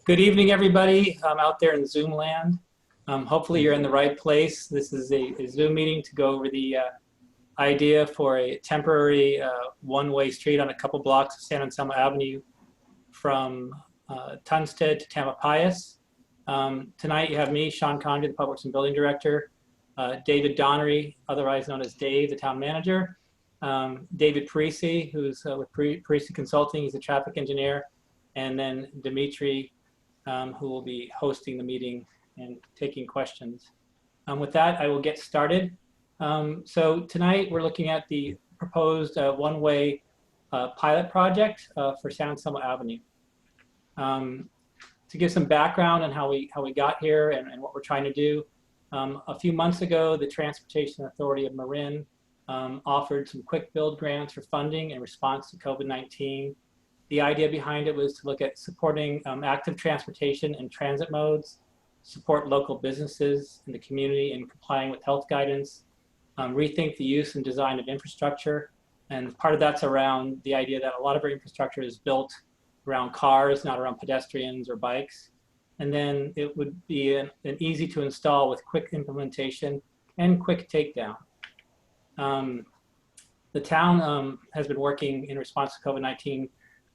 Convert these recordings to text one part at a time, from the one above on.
Good evening, everybody out there in Zoom land. Hopefully you're in the right place. This is a Zoom meeting to go over the idea for a temporary one-way street on a couple blocks of San Anselmo Avenue from Tunstead to Tamalpais. Tonight you have me, Sean Condry, the Public Works and Building Director, David Donnery, otherwise known as Dave, the Town Manager, David Parisi, who's with Parisi Consulting, he's a traffic engineer, and then Dimitri, who will be hosting the meeting and taking questions. With that, I will get started. So tonight we're looking at the proposed one-way pilot project for San Anselmo Avenue. To give some background on how we got here and what we're trying to do, a few months ago, the Transportation Authority of Marin offered some quick build grants for funding in response to COVID-19. The idea behind it was to look at supporting active transportation and transit modes, support local businesses in the community in complying with health guidance, rethink the use and design of infrastructure. And part of that's around the idea that a lot of our infrastructure is built around cars, not around pedestrians or bikes. And then it would be an easy to install with quick implementation and quick takedown. The town has been working in response to COVID-19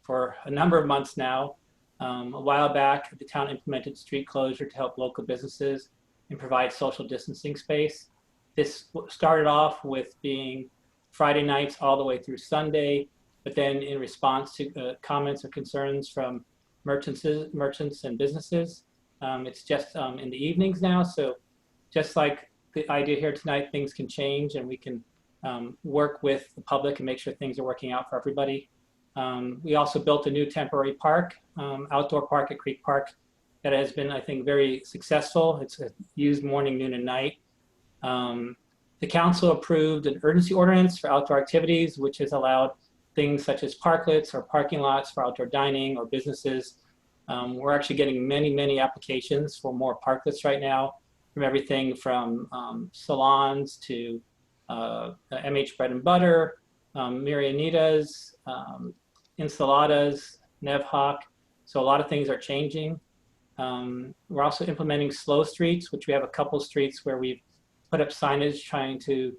for a number of months now. A while back, the town implemented street closure to help local businesses and provide social distancing space. This started off with being Friday nights all the way through Sunday, but then in response to comments or concerns from merchants and businesses, it's just in the evenings now. So just like the idea here tonight, things can change and we can work with the public and make sure things are working out for everybody. We also built a new temporary park, outdoor park at Creek Park, that has been, I think, very successful. It's used morning, noon, and night. The council approved an urgency ordinance for outdoor activities, which has allowed things such as parklets or parking lots for outdoor dining or businesses. We're actually getting many applications for more parklets right now, from everything from salons to MH Bread and Butter, Marianitas, Ensaladas, Nevhawk. So a lot of things are changing. We're also implementing slow streets, which we have a couple streets where we've put up signage trying to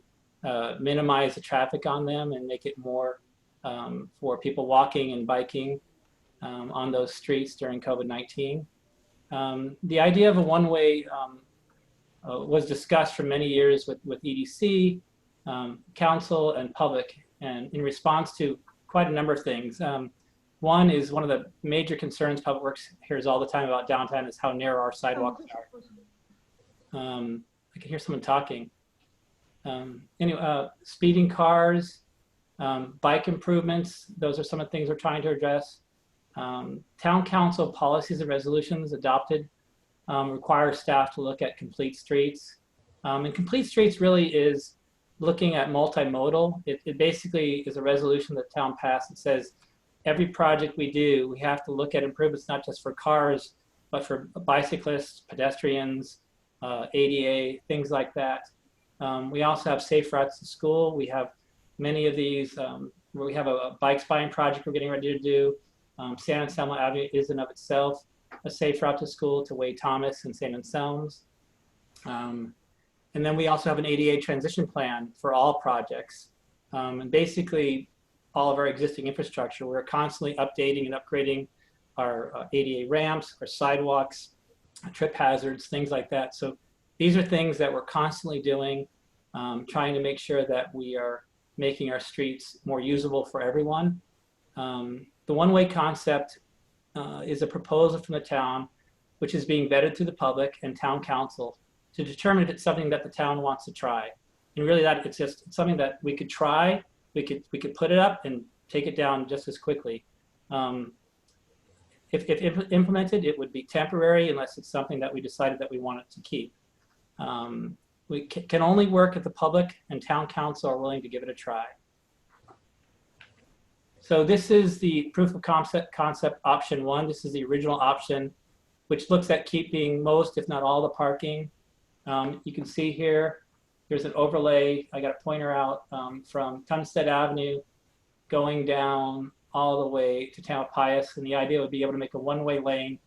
minimize the traffic on them and make it more for people walking and biking on those streets during COVID-19. The idea of a one-way was discussed for many years with EDC, council, and public, and in response to quite a number of things. One is one of the major concerns Public Works hears all the time about downtown is how narrow our sidewalks are. I can hear someone talking. Anyway, speeding cars, bike improvements, those are some of the things we're trying to address. Town council policies and resolutions adopted require staff to look at complete streets. And complete streets really is looking at multimodal. It basically is a resolution that town passed that says every project we do, we have to look at improvements not just for cars, but for bicyclists, pedestrians, ADA, things like that. We also have safe routes to school. We have many of these where we have a bike spying project we're getting ready to do. San Anselmo Avenue is in of itself a safe route to school to Wade Thomas and San Anselmo's. And then we also have an ADA transition plan for all projects. And basically all of our existing infrastructure, we're constantly updating and upgrading our ADA ramps, our sidewalks, trip hazards, things like that. So these are things that we're constantly doing, trying to make sure that we are making our streets more usable for everyone. The one-way concept is a proposal from the town, which is being vetted through the public and town council to determine if it's something that the town wants to try. And really that it's just something that we could try, we could put it up and take it down just as quickly. If implemented, it would be temporary unless it's something that we decided that we wanted to keep. We can only work if the public and town council are willing to give it a try. So this is the proof of concept option one. This is the original option, which looks at keeping most, if not all, the parking. You can see here, here's an overlay. I got a pointer out from Tunstead Avenue going down all the way to Tamalpais. And the idea would be able to make a one-way lane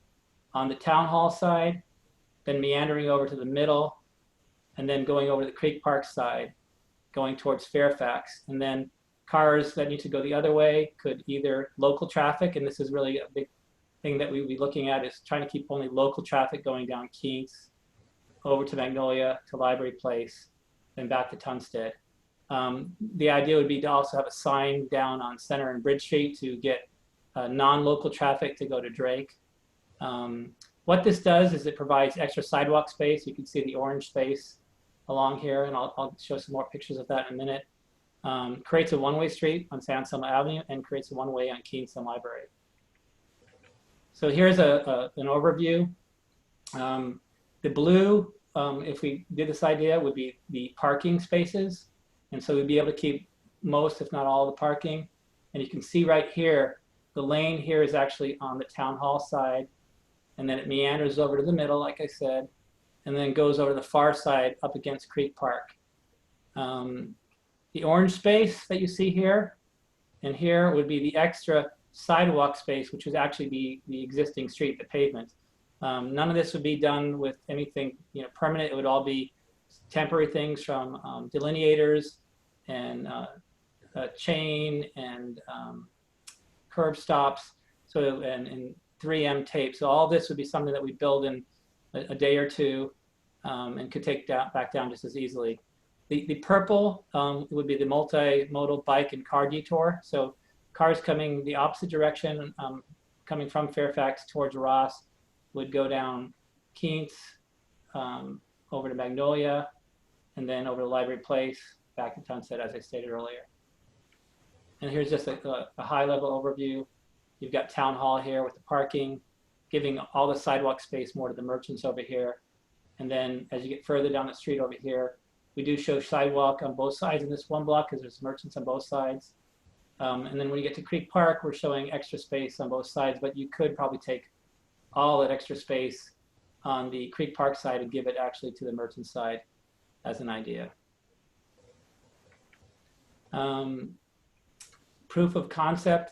on the town hall side, then meandering over to the middle, and then going over to the Creek Park side, going towards Fairfax. And then cars that need to go the other way could either local traffic, and this is really a big thing that we would be looking at, is trying to keep only local traffic going down Keats, over to Magnolia, to Library Place, then back to Tunstead. The idea would be to also have a sign down on Center and Bridge Street to get non-local traffic to go to Drake. What this does is it provides extra sidewalk space. You can see the orange space along here, and I'll show some more pictures of that in a minute. Creates a one-way street on San Anselmo Avenue and creates a one-way on Keats and Library. So here's an overview. The blue, if we did this idea, would be the parking spaces. And so we'd be able to keep most, if not all, the parking. And you can see right here, the lane here is actually on the town hall side. And then it meanders over to the middle, like I said, and then goes over to the far side up against Creek Park. The orange space that you see here and here would be the extra sidewalk space, which would actually the existing street, the pavement. None of this would be done with anything permanent. It would all be temporary things from delineators and chain and curb stops, and 3M tape. So all this would be something that we build in a day or two and could take back down just as easily. The purple would be the multimodal bike and car detour. So cars coming the opposite direction, coming from Fairfax towards Ross, would go down Keats, over to Magnolia, and then over to Library Place, back to Tunstead, as I stated earlier. And here's just a high-level overview. You've got Town Hall here with the parking, giving all the sidewalk space more to the merchants over here. And then as you get further down the street over here, we do show sidewalk on both sides in this one block because there's merchants on both sides. And then when you get to Creek Park, we're showing extra space on both sides, but you could probably take all that extra space on the Creek Park side and give it actually to the merchant side as an idea. Proof of concept,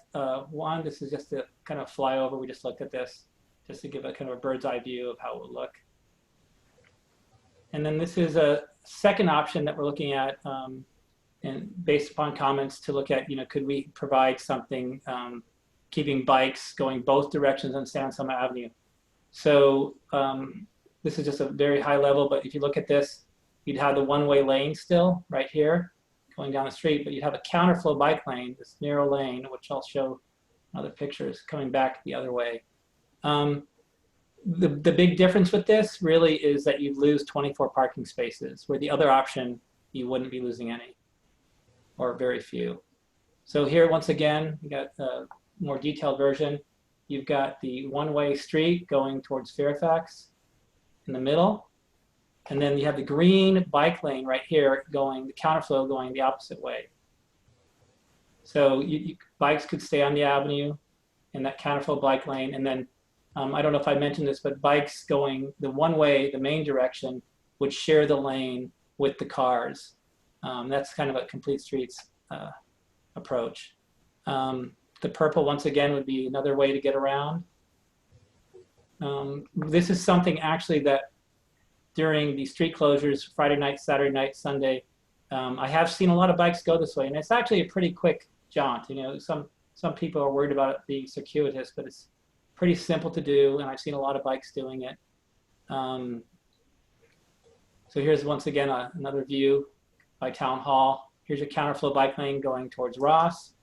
one, this is just a kind of flyover. We just looked at this just to give a kind of a bird's eye view of how it would look. And then this is a second option that we're looking at, and based upon comments to look at, could we provide something keeping bikes going both directions on San Anselmo Avenue. So this is just a very high level, but if you look at this, you'd have the one-way lane still right here going down the street, but you'd have a counterflow bike lane, this narrow lane, which I'll show in other pictures, coming back the other way. The big difference with this really is that you'd lose 24 parking spaces, where the other option, you wouldn't be losing any, or very few. So here, once again, you got a more detailed version. You've got the one-way street going towards Fairfax in the middle. And then you have the green bike lane right here going, the counterflow going the opposite way. So bikes could stay on the avenue in that counterflow bike lane. And then, I don't know if I mentioned this, but bikes going the one way, the main direction, would share the lane with the cars. That's kind of a complete streets approach. The purple, once again, would be another way to get around. This is something actually that during the street closures, Friday night, Saturday night, Sunday, I have seen a lot of bikes go this way, and it's actually a pretty quick jaunt. Some people are worried about it being circuitous, but it's pretty simple to do, and I've seen a lot of bikes doing it. So here's once again another view by Town Hall. Here's your counterflow bike lane going towards Ross,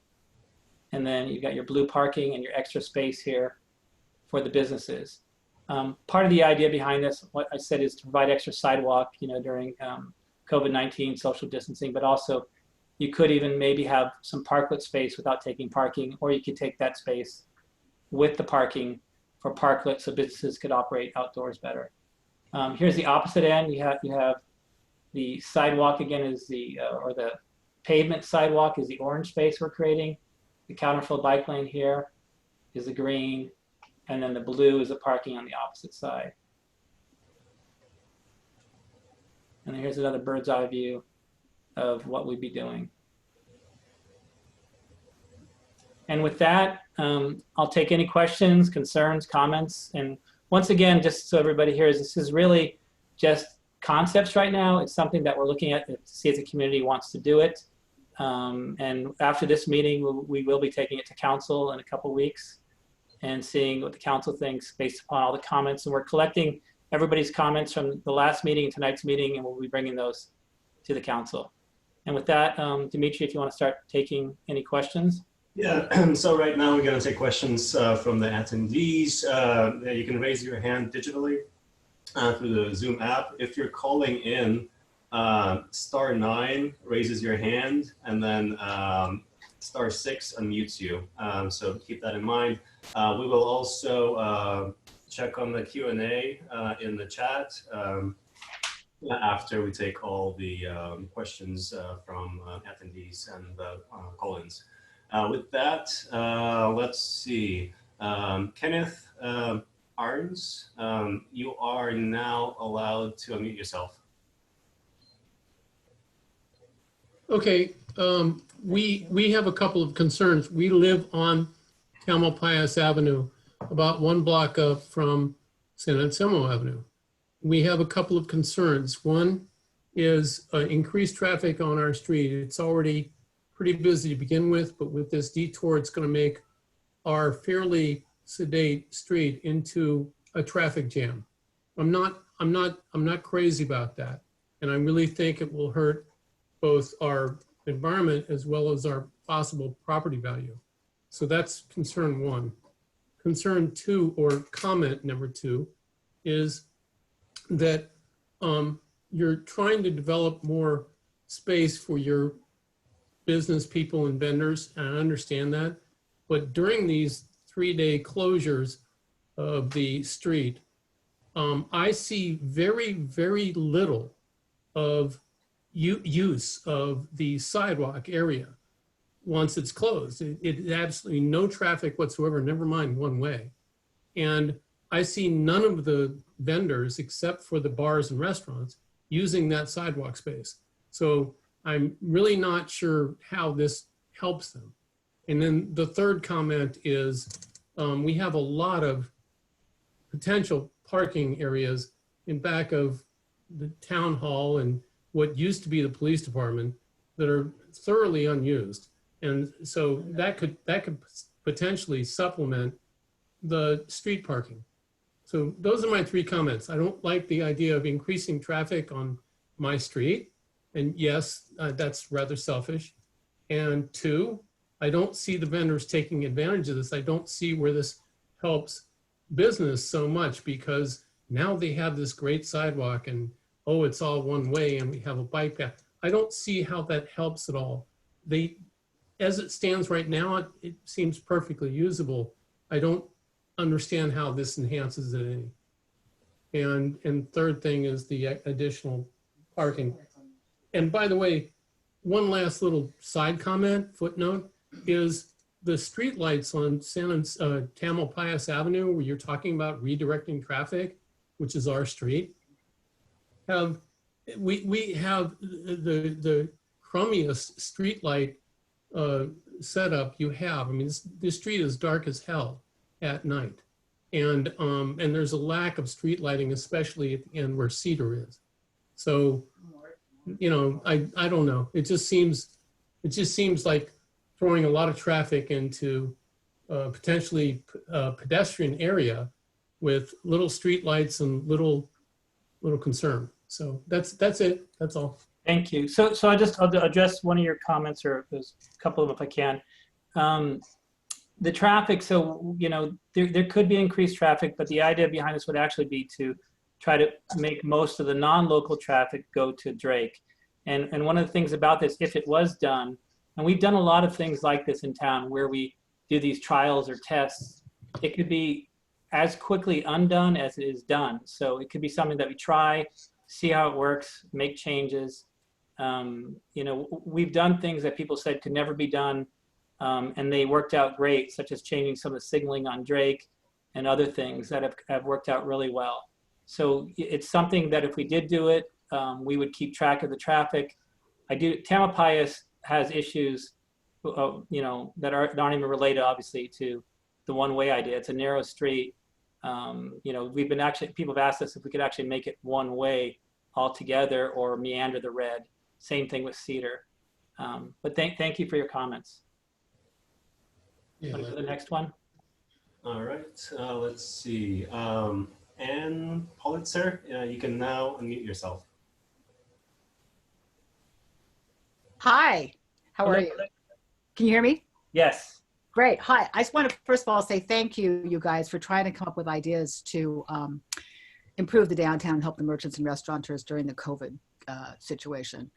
and then you've got your blue parking and your extra space here for the businesses. Part of the idea behind this, what I said, is to provide extra sidewalk, during COVID-19 social distancing, but also you could even maybe have some parklet space without taking parking, or you could take that space with the parking for parklet so businesses could operate outdoors better. Here's the opposite end. You have the sidewalk again is or the pavement sidewalk is the orange space we're creating. The counterflow bike lane here is the green, and then the blue is the parking on the opposite side. And here's another bird's eye view of what we'd be doing. And with that, I'll take any questions, concerns, comments, and once again, just so everybody hears, this is really just concepts right now. It's something that we're looking at to see if the community wants to do it. And after this meeting, we will be taking it to council in a couple weeks and seeing what the council thinks based upon all the comments. And we're collecting everybody's comments from the last meeting and tonight's meeting, and we'll be bringing those to the council. And with that, Dimitri, if you want to start taking any questions. Yeah, so right now we're going to take questions from the attendees. You can raise your hand digitally through the Zoom app. If you're calling in, *9 raises your hand, and then *6 unmutes you. So keep that in mind. We will also check on the Q&A in the chat after we take all the questions from attendees and call-ins. With that, let's see. Kenneth Arns, you are now allowed to unmute yourself. Okay, we have a couple of concerns. We live on Tamalpais Avenue, about 1 block up from San Anselmo Avenue. We have a couple of concerns. One is increased traffic on our street. It's already pretty busy to begin with, but with this detour, it's going to make our fairly sedate street into a traffic jam. I'm not crazy about that, and I really think it will hurt both our environment as well as our possible property value. So that's concern 1. Concern 2, or comment number 2, is that you're trying to develop more space for your business people and vendors, and I understand that. But during these 3-day closures of the street, I see very, very little of use of the sidewalk area once it's closed. It absolutely no traffic whatsoever, never mind one way. And I see none of the vendors, except for the bars and restaurants, using that sidewalk space. So I'm really not sure how this helps them. And then the third comment is we have a lot of potential parking areas in back of the town hall and what used to be the police department that are thoroughly unused. And so that could potentially supplement the street parking. So those are my 3 comments. I don't like the idea of increasing traffic on my street. And yes, that's rather selfish. And 2, I don't see the vendors taking advantage of this. I don't see where this helps business so much, because now they have this great sidewalk and, oh, it's all one way and we have a bike path. I don't see how that helps at all. As it stands right now, it seems perfectly usable. I don't understand how this enhances it any. And third thing is the additional parking. And by the way, one last little side comment, footnote, is the streetlights on Tamalpais Avenue, where you're talking about redirecting traffic, which is our street, we have the crummiest streetlight setup you have. I mean, this street is dark as hell at night, and there's a lack of street lighting, especially at the end where Cedar is. So, you know, I don't know. It just seems like throwing a lot of traffic into potentially a pedestrian area with little street lights and little concern. So that's it. That's all. Thank you. So I'll address one of your comments, or there's a couple of them if I can. The traffic, so, you know, there could be increased traffic, but the idea behind this would actually be to try to make most of the non-local traffic go to Drake. And one of the things about this, if it was done, and we've done a lot of things like this in town where we do these trials or tests, it could be as quickly undone as it is done. So it could be something that we try, see how it works, make changes. You know, we've done things that people said could never be done, and they worked out great, such as changing some of the signaling on Drake and other things that have worked out really well. So it's something that if we did do it, we would keep track of the traffic. Tamalpais has issues, you know, that aren't even related, obviously, to the one-way idea. It's a narrow street, We've been people have asked us if we could actually make it one way altogether or meander the red. Same thing with Cedar. But thank you for your comments. Yeah, Want to go to the next one? All right, let's see. Ann Pulitzer, you can now unmute yourself. Hi, how are Hello. you? Can you hear me? Yes. Great. Hi. I just want to first of all say thank you, you guys, for trying to come up with ideas to improve the downtown and help the merchants and restaurateurs during the COVID situation.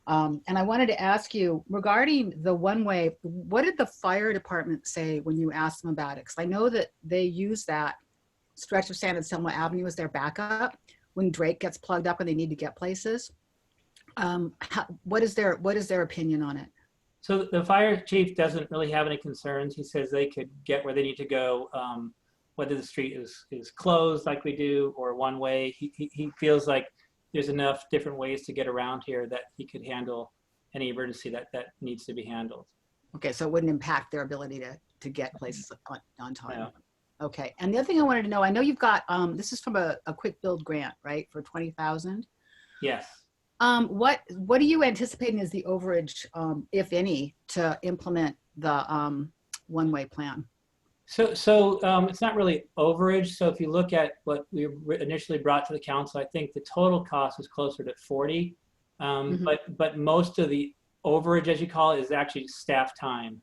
And I wanted to ask you regarding the one-way, what did the fire department say when you asked them about it? Because I know that they use that stretch of San Anselmo Avenue as their backup when Drake gets plugged up and they need to get places. What is their opinion on it? So the fire chief doesn't really have any concerns. He says they could get where they need to go, whether the street is closed like we do or one way. He feels like there's enough different ways to get around here that he could handle any emergency that needs to be handled. Okay, so it wouldn't impact their ability to get places on time. No. Okay, and the other thing I wanted to know, I know you've got, this is from a quick build grant, right, for 20,000? Yes. What are you anticipating is the overage, if any, to implement the one-way plan? So it's not really overage. So if you look at what we initially brought to the council, I think the total cost was closer to 40. But most of the overage, as you call it, is actually staff time.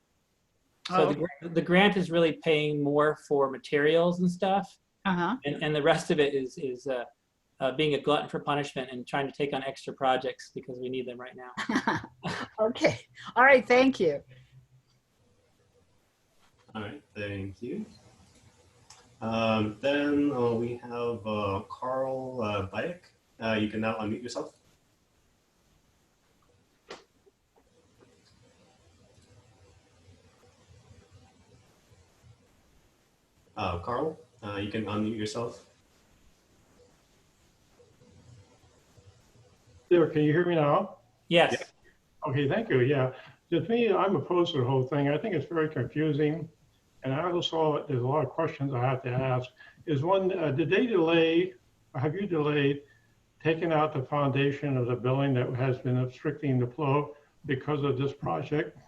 So the grant is really paying more for materials and stuff, and the rest of it is being a glutton for punishment and trying to take on extra projects because we need them right now. Okay. All right. Thank you. All right, thank you. Then we have Carl Bayek. You can now unmute yourself. Carl, you can unmute yourself. There, can you hear me now? Yes. Yeah. Okay, thank you. Yeah, to me, I'm opposed to the whole thing. I think it's very confusing. And I also, there's a lot of questions I have to ask. Is one, did they delay, or have you delayed taking out the foundation of the building that has been obstructing the flow because of this project?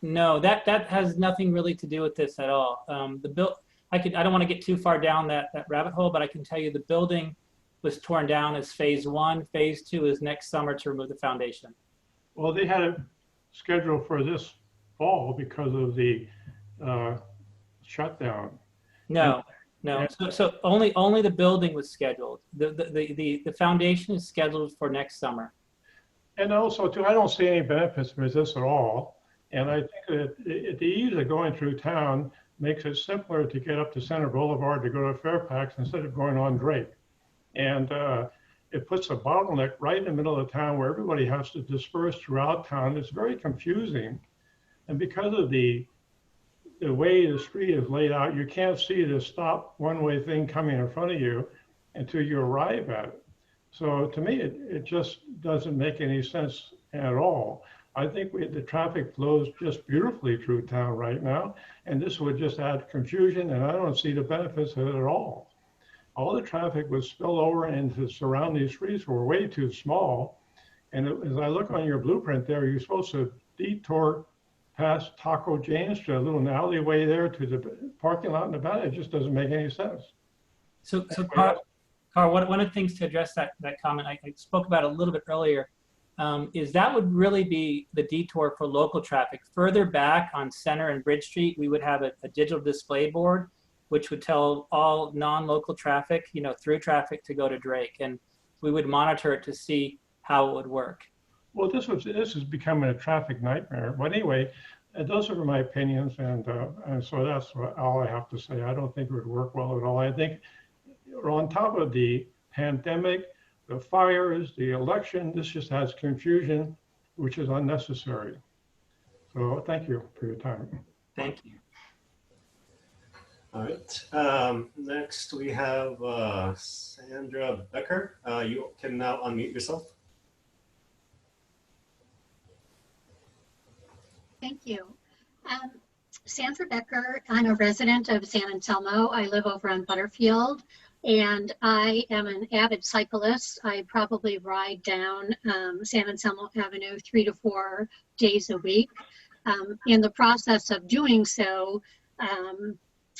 No, that has nothing really to do with this at all. I don't want to get too far down that rabbit hole, but I can tell you the building was torn down as phase 1. Phase 2 is next summer to remove the foundation. Well, they had it scheduled for this fall because of the shutdown. No. So only the building was scheduled. The foundation is scheduled for next summer. And also, too, I don't see any benefits with this at all. And I think that the ease of going through town makes it simpler to get up to Center Boulevard to go to Fairfax instead of going on Drake. And it puts a bottleneck right in the middle of town where everybody has to disperse throughout town. It's very confusing. And because of the way the street is laid out, you can't see the stop one-way thing coming in front of you until you arrive at it. So to me, it just doesn't make any sense at all. I think the traffic flows just beautifully through town right now, and this would just add confusion, and I don't see the benefits of it at all. All the traffic would spill over into surrounding streets were way too small. And as I look on your blueprint there, you're supposed to detour past Taco Jane's to a little alleyway there to the parking lot in the back. It just doesn't make any sense. So Carl, one of the things to address that comment I spoke about a little bit earlier is that would really be the detour for local traffic. Further back on Center and Bridge Street, we would have a digital display board which would tell all non-local traffic, through traffic to go to Drake, and we would monitor it to see how it would work. Well, this is becoming a traffic nightmare. But anyway, those are my opinions, and so that's all I have to say. I don't think it would work well at all. I think on top of the pandemic, the fires, the election, this just has confusion, which is unnecessary. So thank you for your time. Thank you. All right. Next, we have Sandra Becker. You can now unmute yourself. Thank you. Sandra Becker. I'm a resident of San Anselmo. I live over on Butterfield, and I am an avid cyclist. I probably ride down San Anselmo Avenue 3 to 4 days a week. In the process of doing so,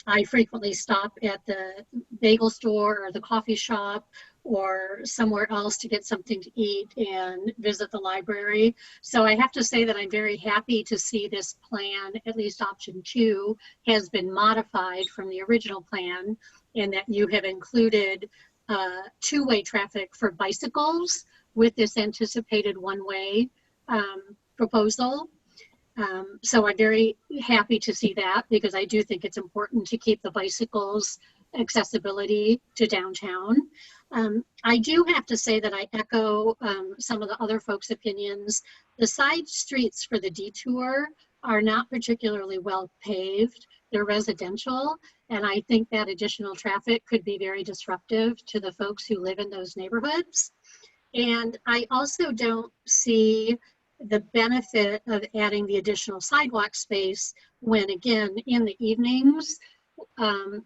I frequently stop at the bagel store or the coffee shop or somewhere else to get something to eat and visit the library. So I have to say that I'm very happy to see this plan, at least option 2, has been modified from the original plan, and that you have included two-way traffic for bicycles with this anticipated one-way proposal. So I'm very happy to see that, because I do think it's important to keep the bicycles accessibility to downtown. I do have to say that I echo some of the other folks' opinions. The side streets for the detour are not particularly well paved. They're residential, and I think that additional traffic could be very disruptive to the folks who live in those neighborhoods. And I also don't see the benefit of adding the additional sidewalk space when, again, in the evenings,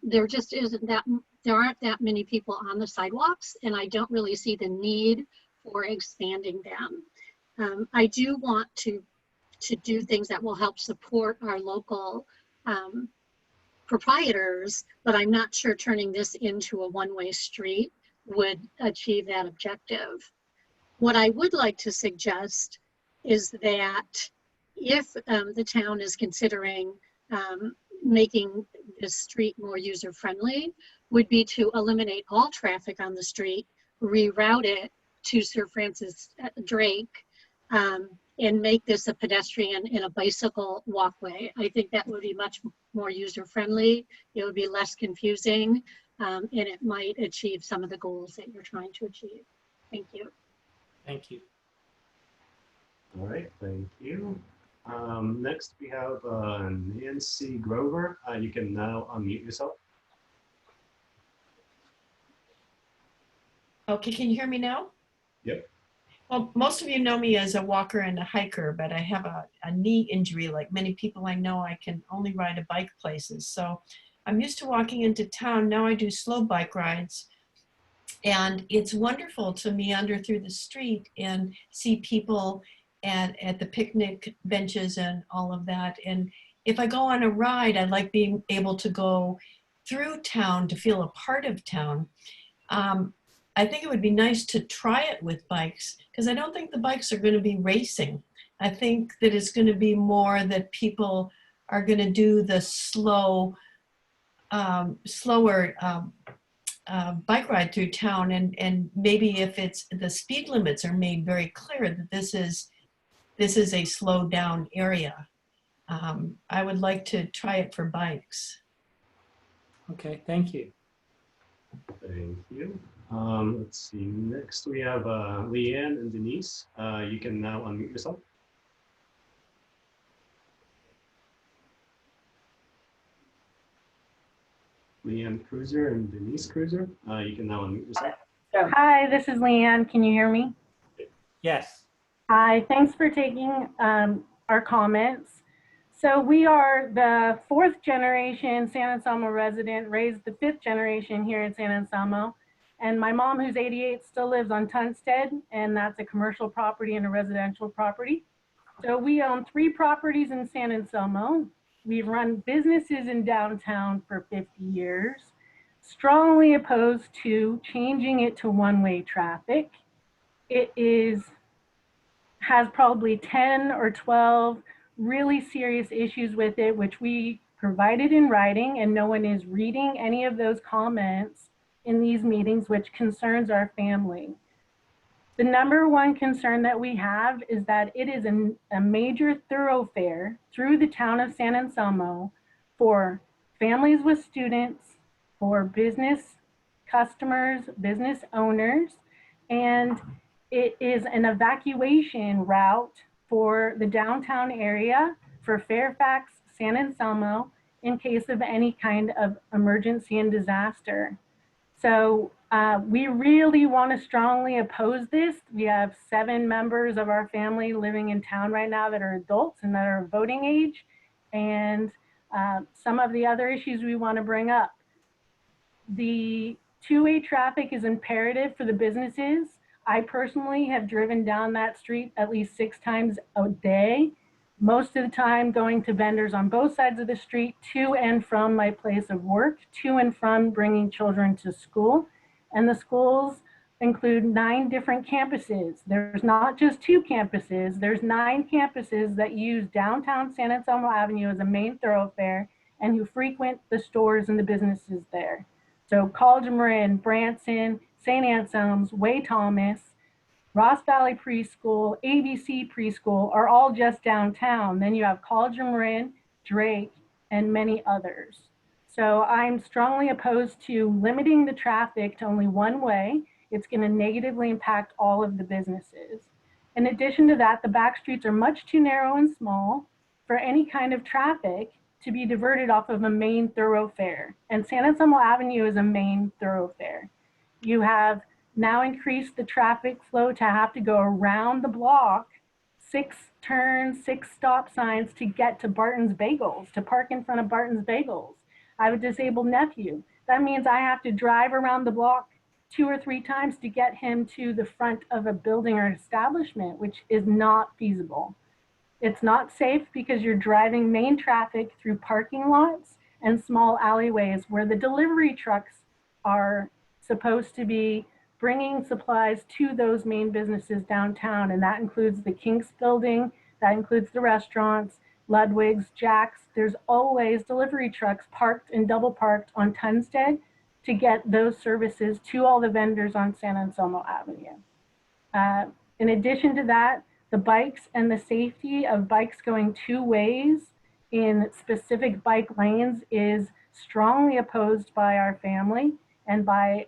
there just isn't that, there aren't that many people on the sidewalks, and I don't really see the need for expanding them. I do want to do things that will help support our local proprietors, but I'm not sure turning this into a one-way street would achieve that objective. What I would like to suggest is that if the town is considering making this street more user-friendly, would be to eliminate all traffic on the street, reroute it to Sir Francis Drake, and make this a pedestrian and a bicycle walkway. I think that would be much more user-friendly. It would be less confusing, and it might achieve some of the goals that you're trying to achieve. Thank you. Thank you. All right, thank you. Next, we have Nancy Grover. You can now unmute yourself. Okay, can you hear me now? Yep. Well, most of you know me as a walker and a hiker, but I have a knee injury. Like many people I know, I can only ride a bike places. So I'm used to walking into town. Now I do slow bike rides. And it's wonderful to meander through the street and see people at the picnic benches and all of that. And if I go on a ride, I like being able to go through town to feel a part of town. I think it would be nice to try it with bikes, because I don't think the bikes are going to be racing. I think that it's going to be more that people are going to do the slower bike ride through town, and maybe if it's the speed limits are made very clear that this is a slowed down area. I would like to try it for bikes. Okay, thank you. Thank you. Let's see, next we have Leanne and Denise. You can now unmute yourself. Leanne Cruiser and Denise Cruiser, you can now unmute yourself. Hi, this is Leanne. Can you hear me? Yes. Hi, thanks for taking our comments. So we are the 4th generation San Anselmo resident, raised the 5th generation here in San Anselmo. And my mom, who's 88, still lives on Tunstead, and that's a commercial property and a residential property. So we own 3 properties in San Anselmo. We've run businesses in downtown for 50 years, strongly opposed to changing it to one-way traffic. It has probably 10 or 12 really serious issues with it, which we provided in writing, and no one is reading any of those comments in these meetings, which concerns our family. The number one concern that we have is that it is a major thoroughfare through the town of San Anselmo for families with students, for business customers, business owners, and it is an evacuation route for the downtown area for Fairfax, San Anselmo, in case of any kind of emergency and disaster. So we really want to strongly oppose this. We have 7 members of our family living in town right now that are adults and that are voting age. And Some of the other issues we want to bring up. The two-way traffic is imperative for the businesses. I personally have driven down that street at least 6 times a day, most of the time going to vendors on both sides of the street, to and from my place of work, to and from bringing children to school. And the schools include 9 different campuses. There's not just 2 campuses, there's 9 campuses that use downtown San Anselmo Avenue as a main thoroughfare and who frequent the stores and the businesses there. So College of Marin, Branson, St. Anselm's, Way Thomas, Ross Valley Preschool, ABC Preschool are all just downtown. Then you have College of Marin, Drake, and many others. So I'm strongly opposed to limiting the traffic to only one way. It's going to negatively impact all of the businesses. In addition to that, the back streets are much too narrow and small for any kind of traffic to be diverted off of a main thoroughfare. And San Anselmo Avenue is a main thoroughfare. You have now increased the traffic flow to have to go around the block, 6 turns, 6 stop signs to get to Barton's Bagels, to park in front of Barton's Bagels. I have a disabled nephew. That means I have to drive around the block 2 or 3 times to get him to the front of a building or establishment, which is not feasible. It's not safe because you're driving main traffic through parking lots and small alleyways where the delivery trucks are supposed to be bringing supplies to those main businesses downtown. And that includes the Kinks building, that includes the restaurants, Ludwig's, Jack's. There's always delivery trucks parked and double parked on Tunstead to get those services to all the vendors on San Anselmo Avenue. In addition to that, the bikes and the safety of bikes going 2 ways in specific bike lanes is strongly opposed by our family and by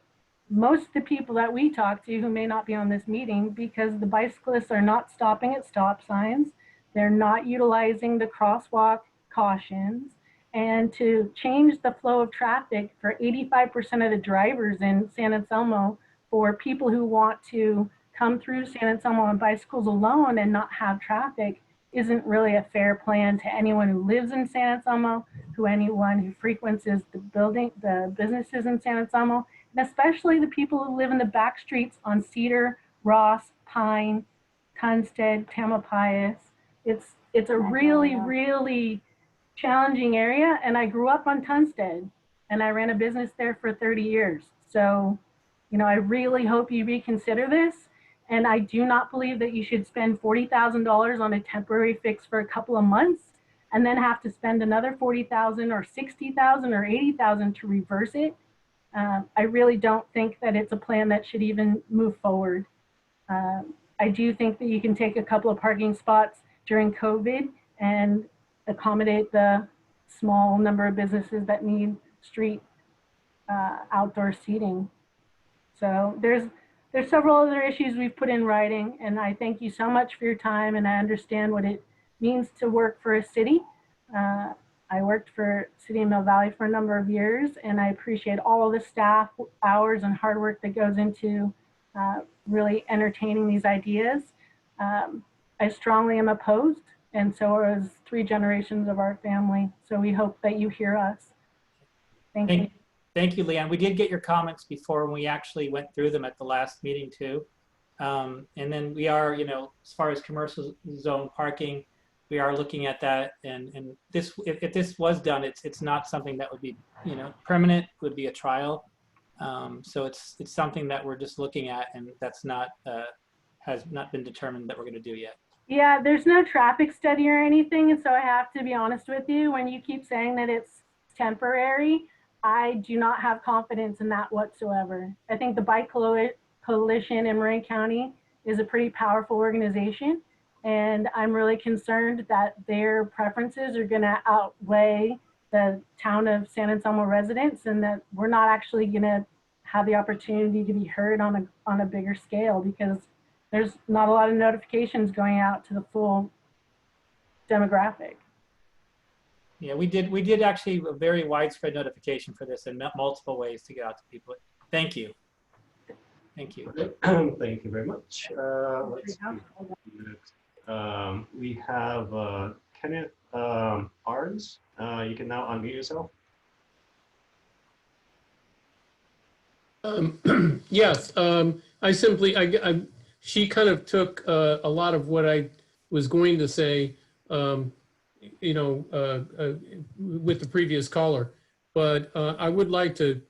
most of the people that we talk to who may not be on this meeting, because the bicyclists are not stopping at stop signs. They're not utilizing the crosswalk cautions. And to change the flow of traffic for 85% of the drivers in San Anselmo, for people who want to come through San Anselmo on bicycles alone and not have traffic, isn't really a fair plan to anyone who lives in San Anselmo, to anyone who frequents the businesses in San Anselmo, and especially the people who live in the back streets on Cedar, Ross, Pine, Tunstead, Tamalpais. It's a really, really challenging area. And I grew up on Tunstead and I ran a business there for 30 years. So, I really hope you reconsider this. And I do not believe that you should spend $40,000 on a temporary fix for a couple of months and then have to spend another $40,000 or $60,000 or $80,000 to reverse it. I really don't think that it's a plan that should even move forward. I do think that you can take a couple of parking spots during COVID and accommodate the small number of businesses that need street outdoor seating. So there's several other issues we've put in writing, and I thank you so much for your time, and I understand what it means to work for a city. I worked for City of Mill Valley for a number of years, and I appreciate all of the staff hours and hard work that goes into really entertaining these ideas. I strongly am opposed, and so is 3 generations of our family. So we hope that you hear us. Thank you. Thank you, Leanne. We did get your comments before, and we actually went through them at the last meeting too. And then we are, as far as commercial zone parking, we are looking at that. And this, if this was done, it's not something that would be, permanent. It would be a trial. So it's something that we're just looking at, and that's not has not been determined that we're going to do yet. Yeah, there's no traffic study or anything, and so I have to be honest with you. When you keep saying that it's temporary, I do not have confidence in that whatsoever. I think the Bike Coalition in Marin County is a pretty powerful organization, and I'm really concerned that their preferences are going to outweigh the town of San Anselmo residents, and that we're not actually going to have the opportunity to be heard on a bigger scale, because there's not a lot of notifications going out to the full demographic. Yeah, we did actually a very widespread notification for this in multiple ways to get out to people. Thank you. Thank you. Thank you very much. Let's see. We have Kenneth Arns. You can now unmute yourself. Yes, she kind of took a lot of what I was going to say, with the previous caller. But I would like to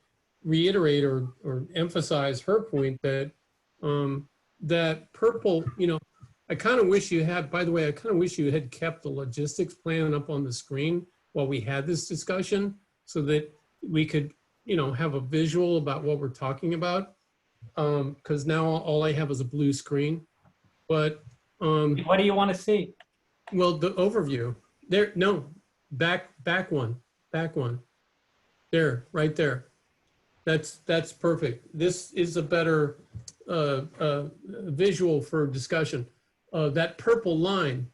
reiterate or emphasize her point that that purple, I kind of wish you had, by the way, I kind of wish you had kept the logistics plan up on the screen while we had this discussion so that we could, have a visual about what we're talking about. Because now all I have is a blue screen. But What do you want to see? well, the overview there, no, back one. There, right there. That's perfect. This is a better visual for discussion. That purple line,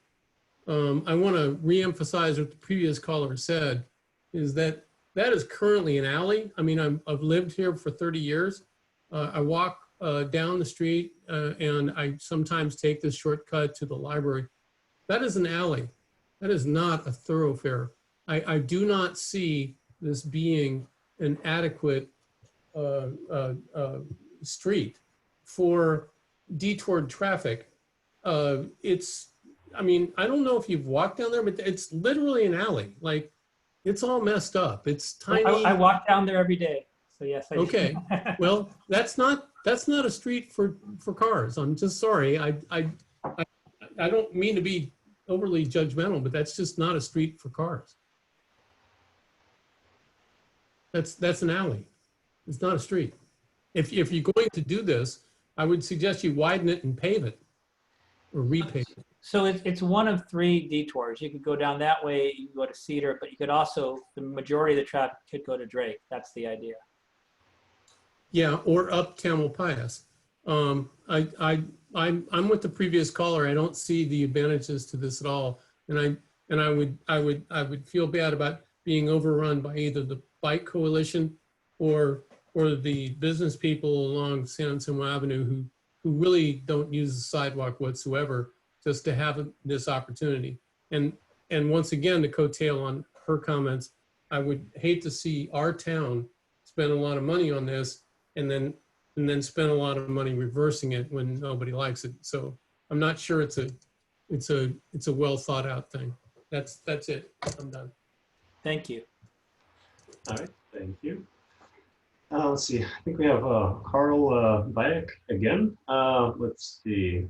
I want to reemphasize what the previous caller said, is that is currently an alley. I mean, I've lived here for 30 years. I walk down the street and I sometimes take this shortcut to the library. That is an alley. That is not a thoroughfare. I do not see this being an adequate street for detoured traffic. I don't know if you've walked down there, but it's literally an alley. Like, it's all messed up. It's tiny. I walk down there every day. So yes, I do. Okay. Well, that's not a street for cars. I'm just sorry. I don't mean to be overly judgmental, but that's just not a street for cars. That's an alley. It's not a street. If you're going to do this, I would suggest you widen it and pave it or repave it. So it's one of 3 detours. You could go down that way, you can go to Cedar, but you could also, the majority of the traffic could go to Drake. That's the idea. Yeah, or up Tamalpais. I'm with the previous caller. I don't see the advantages to this at all, and I would feel bad about being overrun by either the bike coalition or the business people along San Anselmo Avenue who really don't use the sidewalk whatsoever just to have this opportunity. And once again, to coattail on her comments, I would hate to see our town spend a lot of money on this and then spend a lot of money reversing it when nobody likes it. So I'm not sure it's a well thought out thing. That's it. I'm done. Thank you. All right, thank you. Let's see, I think we have Carl Bayek again. Let's see.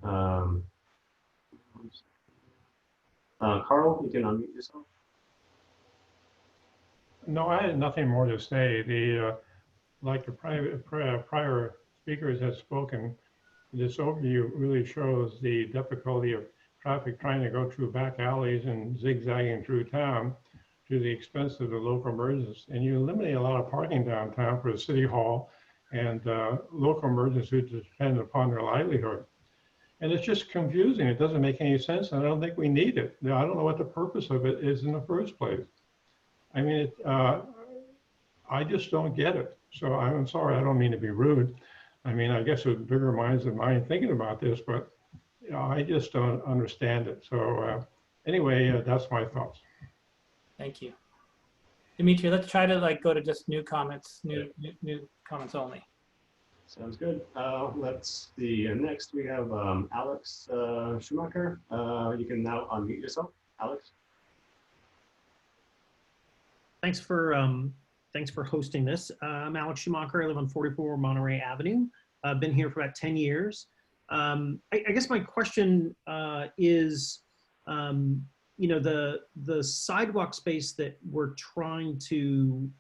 Carl, you can unmute yourself. No, I had nothing more to say. Like the prior speakers have spoken, this overview really shows the difficulty of traffic trying to go through back alleys and zigzagging through town to the expense of the local emergents. And you eliminate a lot of parking downtown for the city hall and local emergents who depend upon their livelihood. And it's just confusing. It doesn't make any sense. And I don't think we need it. I don't know what the purpose of it is in the first place. I mean, I just don't get it. So I'm sorry, I don't mean to be rude. I mean, I guess with bigger minds than mine thinking about this, but I just don't understand it. So anyway, that's my thoughts. Thank you. Dimitri, let's try to go to just new comments, new comments only. Sounds good. Let's see. Next we have Alex Schumacher. You can now unmute yourself, Alex. Thanks for hosting this. I'm Alex Schumacher. I live on 44 Monterey Avenue. I've been here for about 10 years. I guess my question is, the sidewalk space that we're trying to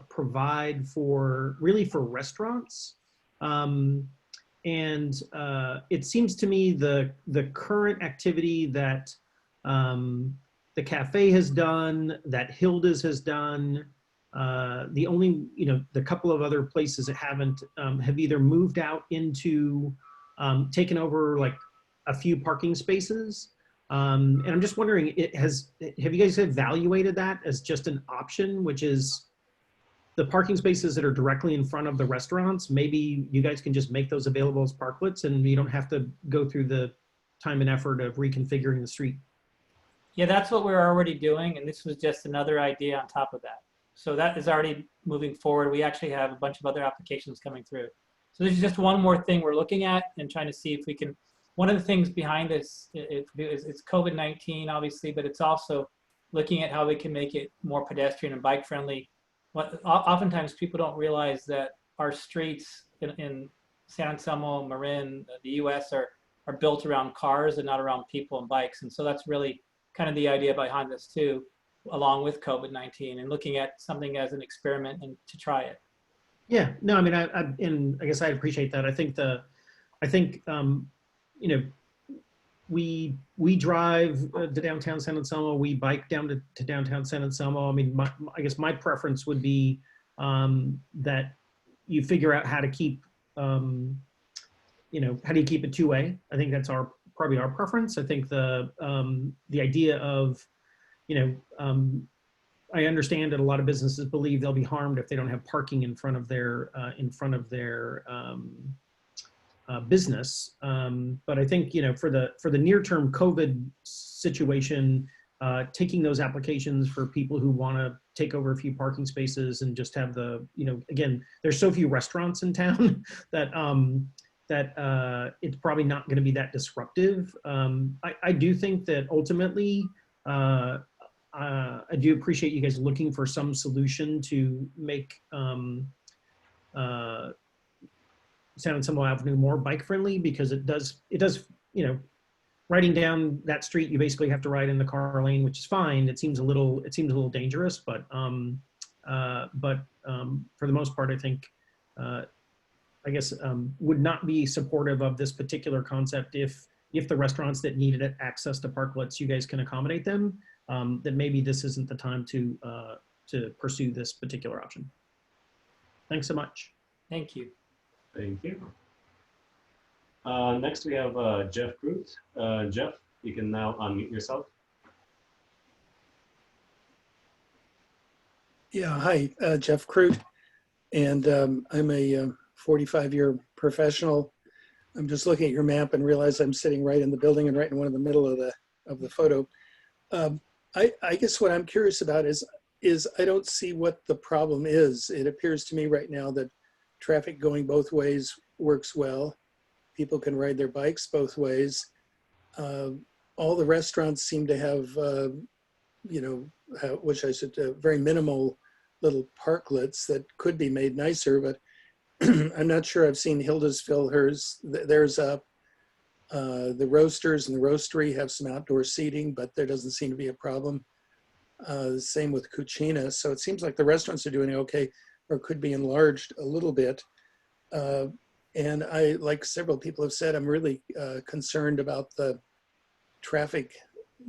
provide for restaurants. And it seems to me the current activity that the cafe has done, that Hilda's has done, the only, the couple of other places that haven't have either moved out into taken over like a few parking spaces. And I'm just wondering, have you guys evaluated that as just an option, which is the parking spaces that are directly in front of the restaurants? Maybe you guys can just make those available as parklets and you don't have to go through the time and effort of reconfiguring the street. Yeah, that's what we're already doing, and this was just another idea on top of that. So that is already moving forward. We actually have a bunch of other applications coming through. So this is just one more thing we're looking at and trying to see if we can. One of the things behind this is it's COVID-19, obviously, but it's also looking at how we can make it more pedestrian and bike friendly. Oftentimes people don't realize that our streets in San Anselmo, Marin, the US are built around cars and not around people and bikes. And so that's really kind of the idea behind this too, along with COVID-19 and looking at something as an experiment and to try it. Yeah, no, I mean, I guess I appreciate that. I think you know, we drive to downtown San Anselmo, we bike down to downtown San Anselmo. I mean, I guess my preference would be that you figure out how to keep, you know, how do you keep it two-way? I think that's probably our preference. I think the idea of, you know, I understand that a lot of businesses believe they'll be harmed if they don't have parking in front of their business. But I think, you know, for the near-term COVID situation, taking those applications for people who want to take over a few parking spaces and just have the, you know, again, there's so few restaurants in town that it's probably not going to be that disruptive. I do think that ultimately, I do appreciate you guys looking for some solution to make San Anselmo Avenue more bike friendly, because it does, you know, riding down that street, you basically have to ride in the car lane, which is fine. It seems a little dangerous, but for the most part, I think, I guess, would not be supportive of this particular concept if the restaurants that needed access to parklets, you guys can accommodate them. Then maybe this isn't the time to pursue this particular option. Thanks so much. Thank you. Thank you. Next we have Jeff Groot. Jeff, you can now unmute yourself. Yeah, hi, Jeff Groot, and I'm a 45-year professional. I'm just looking at your map and realize I'm sitting right in the building and right in one of the middle of the photo. I guess what I'm curious about is I don't see what the problem is. It appears to me right now that traffic going both ways works well. People can ride their bikes both ways. All the restaurants seem to have, you know, which I said, very minimal little parklets that could be made nicer, but I'm not sure I've seen Hilda's fill hers. There's the roasters and the roastery have some outdoor seating, but there doesn't seem to be a problem. The same with Cucina. So it seems like the restaurants are doing okay, or could be enlarged a little bit. And I, like several people have said, I'm really concerned about the traffic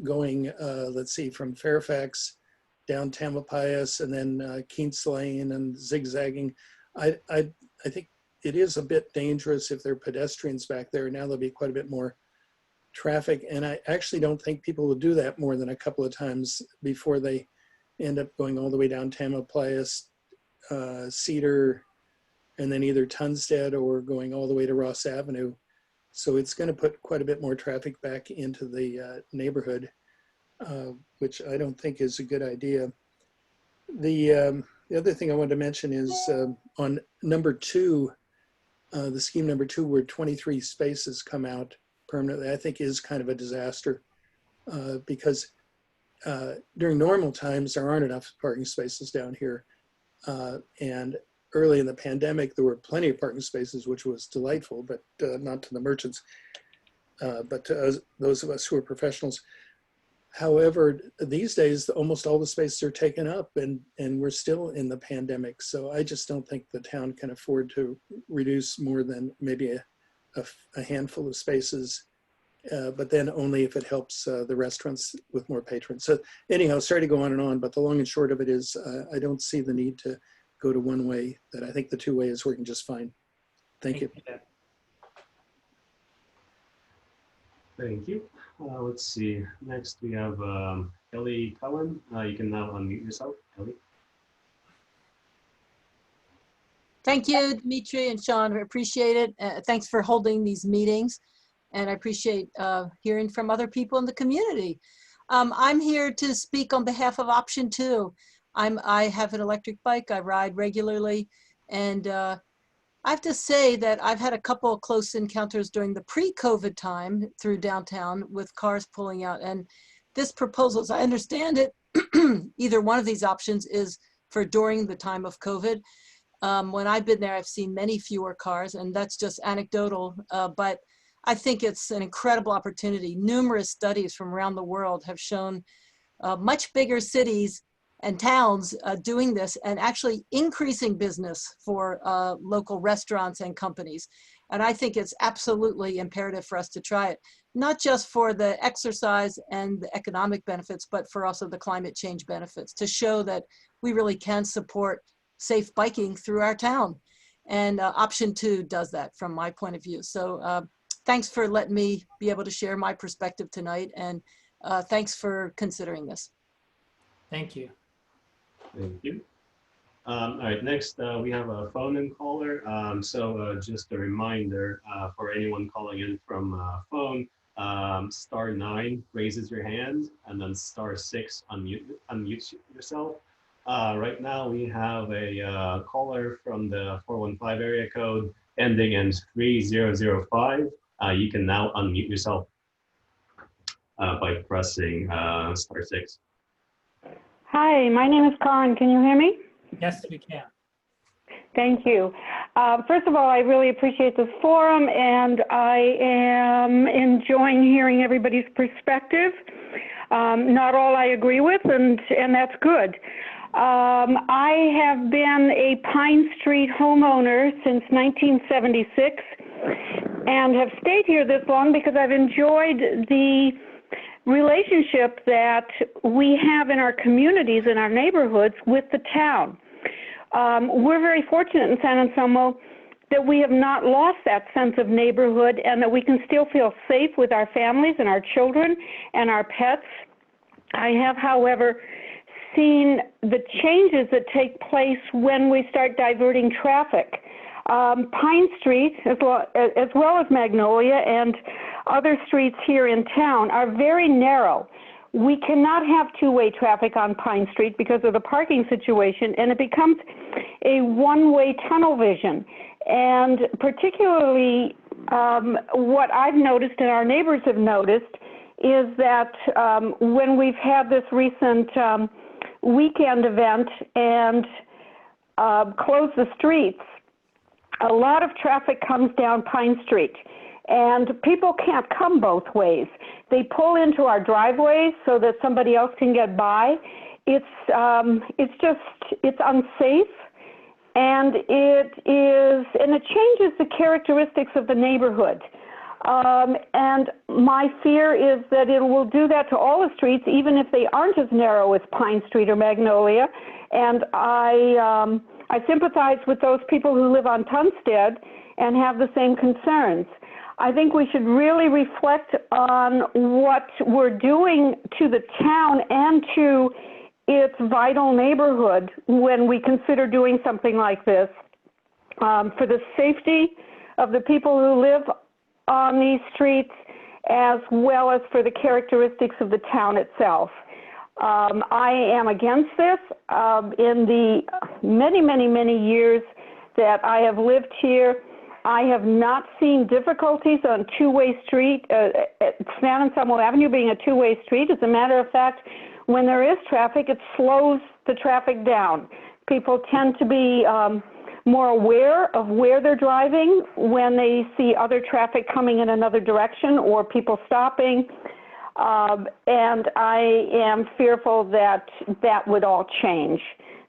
going, let's see, from Fairfax down Tamalpais and then Keats Lane and zigzagging. I think it is a bit dangerous if there are pedestrians back there. Now there'll be quite a bit more traffic. And I actually don't think people will do that more than a couple of times before they end up going all the way down Tamalpais, Cedar, and then either Tunstead or going all the way to Ross Avenue. So it's going to put quite a bit more traffic back into the neighborhood, which I don't think is a good idea. The other thing I wanted to mention is on number 2, the scheme number 2, where 23 spaces come out permanently, I think is kind of a disaster because during normal times, there aren't enough parking spaces down here. And early in the pandemic, there were plenty of parking spaces, which was delightful, but not to the merchants, but to those of us who are professionals. However, these days, almost all the spaces are taken up and we're still in the pandemic. So I just don't think the town can afford to reduce more than maybe a handful of spaces, but then only if it helps the restaurants with more patrons. So anyhow, sorry to go on and on, but the long and short of it is I don't see the need to go to one way. That I think the two-way is working just fine. Thank you. Thank you. Let's see. Next, we have Kelly Cullen. You can now unmute yourself, Kelly. Thank you, Dimitri and Sean. I appreciate it. Thanks for holding these meetings. And I appreciate hearing from other people in the community. I'm here to speak on behalf of Option 2. I have an electric bike. I ride regularly, and I have to say that I've had a couple of close encounters during the pre-COVID time through downtown with cars pulling out. And this proposal, as I understand it, either one of these options is for during the time of COVID. When I've been there, I've seen many fewer cars, and that's just anecdotal, but I think it's an incredible opportunity. Numerous studies from around the world have shown much bigger cities and towns doing this and actually increasing business for local restaurants and companies. And I think it's absolutely imperative for us to try it, not just for the exercise and the economic benefits, but for also the climate change benefits, to show that we really can support safe biking through our town. And Option 2 does that from my point of view. So thanks for letting me be able to share my perspective tonight, and thanks for considering this. Thank you. Thank you. All right, next we have a phone-in caller. So just a reminder for anyone calling in from phone, *9 raises your hand, and then *6 unmutes yourself. Right now we have a caller from the 415 area code ending in 3005. You can now unmute yourself by pressing *6. Hi, my name is Karen. Can you hear me? Yes, we can. Thank you. First of all, I really appreciate this forum, and I am enjoying hearing everybody's perspective. Not all I agree with, and that's good. I have been a Pine Street homeowner since 1976 and have stayed here this long because I've enjoyed the relationship that we have in our communities, in our neighborhoods with the town. We're very fortunate in San Anselmo that we have not lost that sense of neighborhood and that we can still feel safe with our families and our children and our pets. I have, however, seen the changes that take place when we start diverting traffic. Pine Street, as well as Magnolia and other streets here in town, are very narrow. We cannot have two-way traffic on Pine Street because of the parking situation, and it becomes a one-way tunnel vision. And particularly what I've noticed and our neighbors have noticed is that when we've had this recent weekend event and closed the streets, a lot of traffic comes down Pine Street, and people can't come both ways. They pull into our driveways so that somebody else can get by. It's unsafe, and it changes the characteristics of the neighborhood. And my fear is that it will do that to all the streets, even if they aren't as narrow as Pine Street or Magnolia. And I sympathize with those people who live on Tunstead and have the same concerns. I think we should really reflect on what we're doing to the town and to its vital neighborhood when we consider doing something like this for the safety of the people who live on these streets, as well as for the characteristics of the town itself. I am against this. In the many years that I have lived here, I have not seen difficulties on two-way street, San Anselmo Avenue being a two-way street. As a matter of fact, when there is traffic, it slows the traffic down. People tend to be more aware of where they're driving when they see other traffic coming in another direction or people stopping. And I am fearful that that would all change.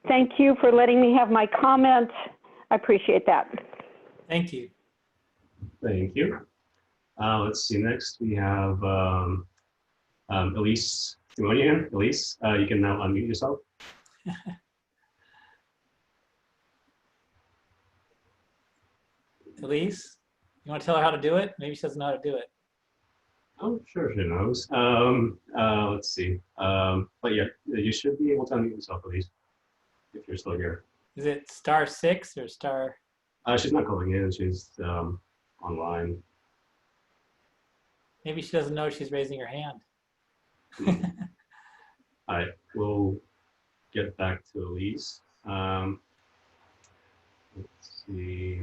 Thank you for letting me have my comment. I appreciate that. Thank you. Thank you. Let's see, next we have Elise Simonian. Elise, you can now unmute yourself. Elise, you want to tell her how to do it? Maybe she doesn't know how to do it. Oh, sure, she knows. Let's see. But yeah, you should be able to unmute yourself, Elise, if you're still here. Is it *6 or star? She's not calling in. She's online. Maybe she doesn't know she's raising her hand. All right, we'll get back to Elise. Let's see,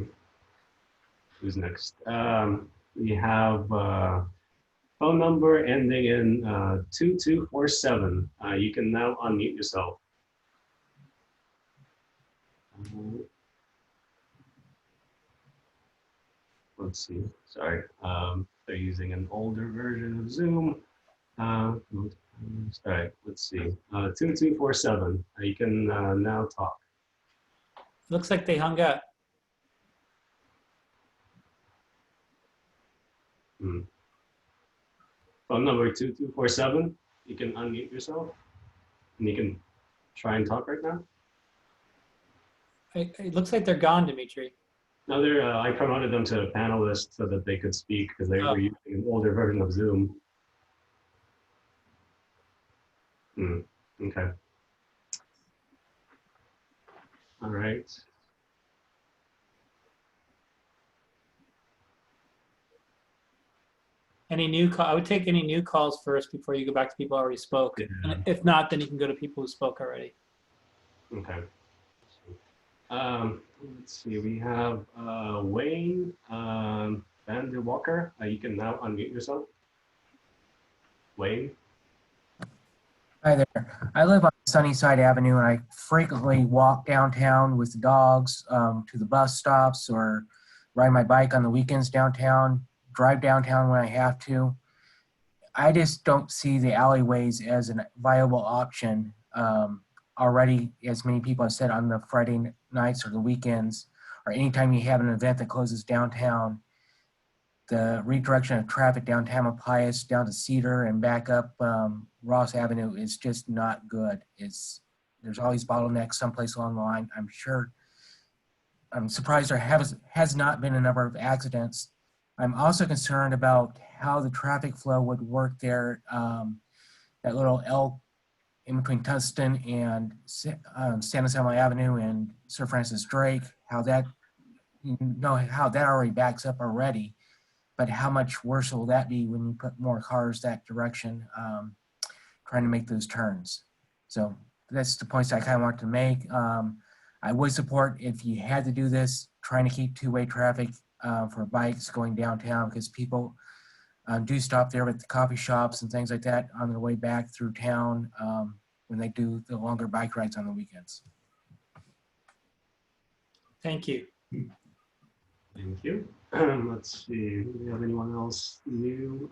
who's next? We have phone number ending in 2247. You can now unmute yourself. Let's see, sorry. They're using an older version of Zoom. All right, let's see. 2247. You can now talk. Looks like they hung up. Phone number 2247. You can unmute yourself and you can try and talk right now. It looks like they're gone, Dimitri. No, they're, I promoted them to a panelist so that they could speak because they were using an older version of Zoom. Okay. All right. Any new call? I would take any new calls first before you go back to people who already spoke. Yeah. And if not, then you can go to people who spoke already. Okay. Let's see. We have Wayne Van der Walker. You can now unmute yourself. Wayne. Hi there. I live on Sunnyside Avenue and I frequently walk downtown with the dogs to the bus stops or ride my bike on the weekends downtown, drive downtown when I have to. I just don't see the alleyways as a viable option already, as many people have said, on the Friday nights or the weekends, or anytime you have an event that closes downtown. The redirection of traffic down Tamalpais, down to Cedar and back up Ross Avenue is just not good. There's always bottlenecks someplace along the line. I'm surprised there has not been a number of accidents. I'm also concerned about how the traffic flow would work there. That little L in between Tustin and San Anselmo Avenue and Sir Francis Drake, how that already backs up already. But how much worse will that be when you put more cars that direction, trying to make those turns? So that's the points I kind of want to make. I would support, if you had to do this, trying to keep two-way traffic for bikes going downtown, because people do stop there at the coffee shops and things like that on their way back through town when they do the longer bike rides on the weekends. Thank you. Thank you. Let's see, do we have anyone else new?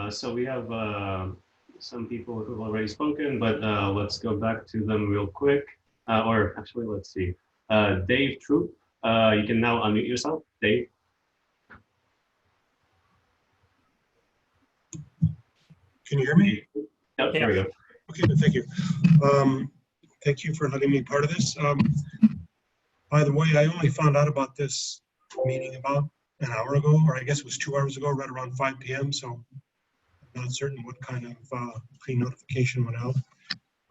So we have some people who have already spoken, but let's go back to them real quick. Or actually, let's see. Dave Troop, you can now unmute yourself. Dave. Can you hear me? Yep, there we go. Okay, thank you. Thank you for letting me be part of this. By the way, I only found out about this meeting about an hour ago, or I guess it was 2 hours ago, right around 5 p.m. So I'm not certain what kind of pre-notification went out.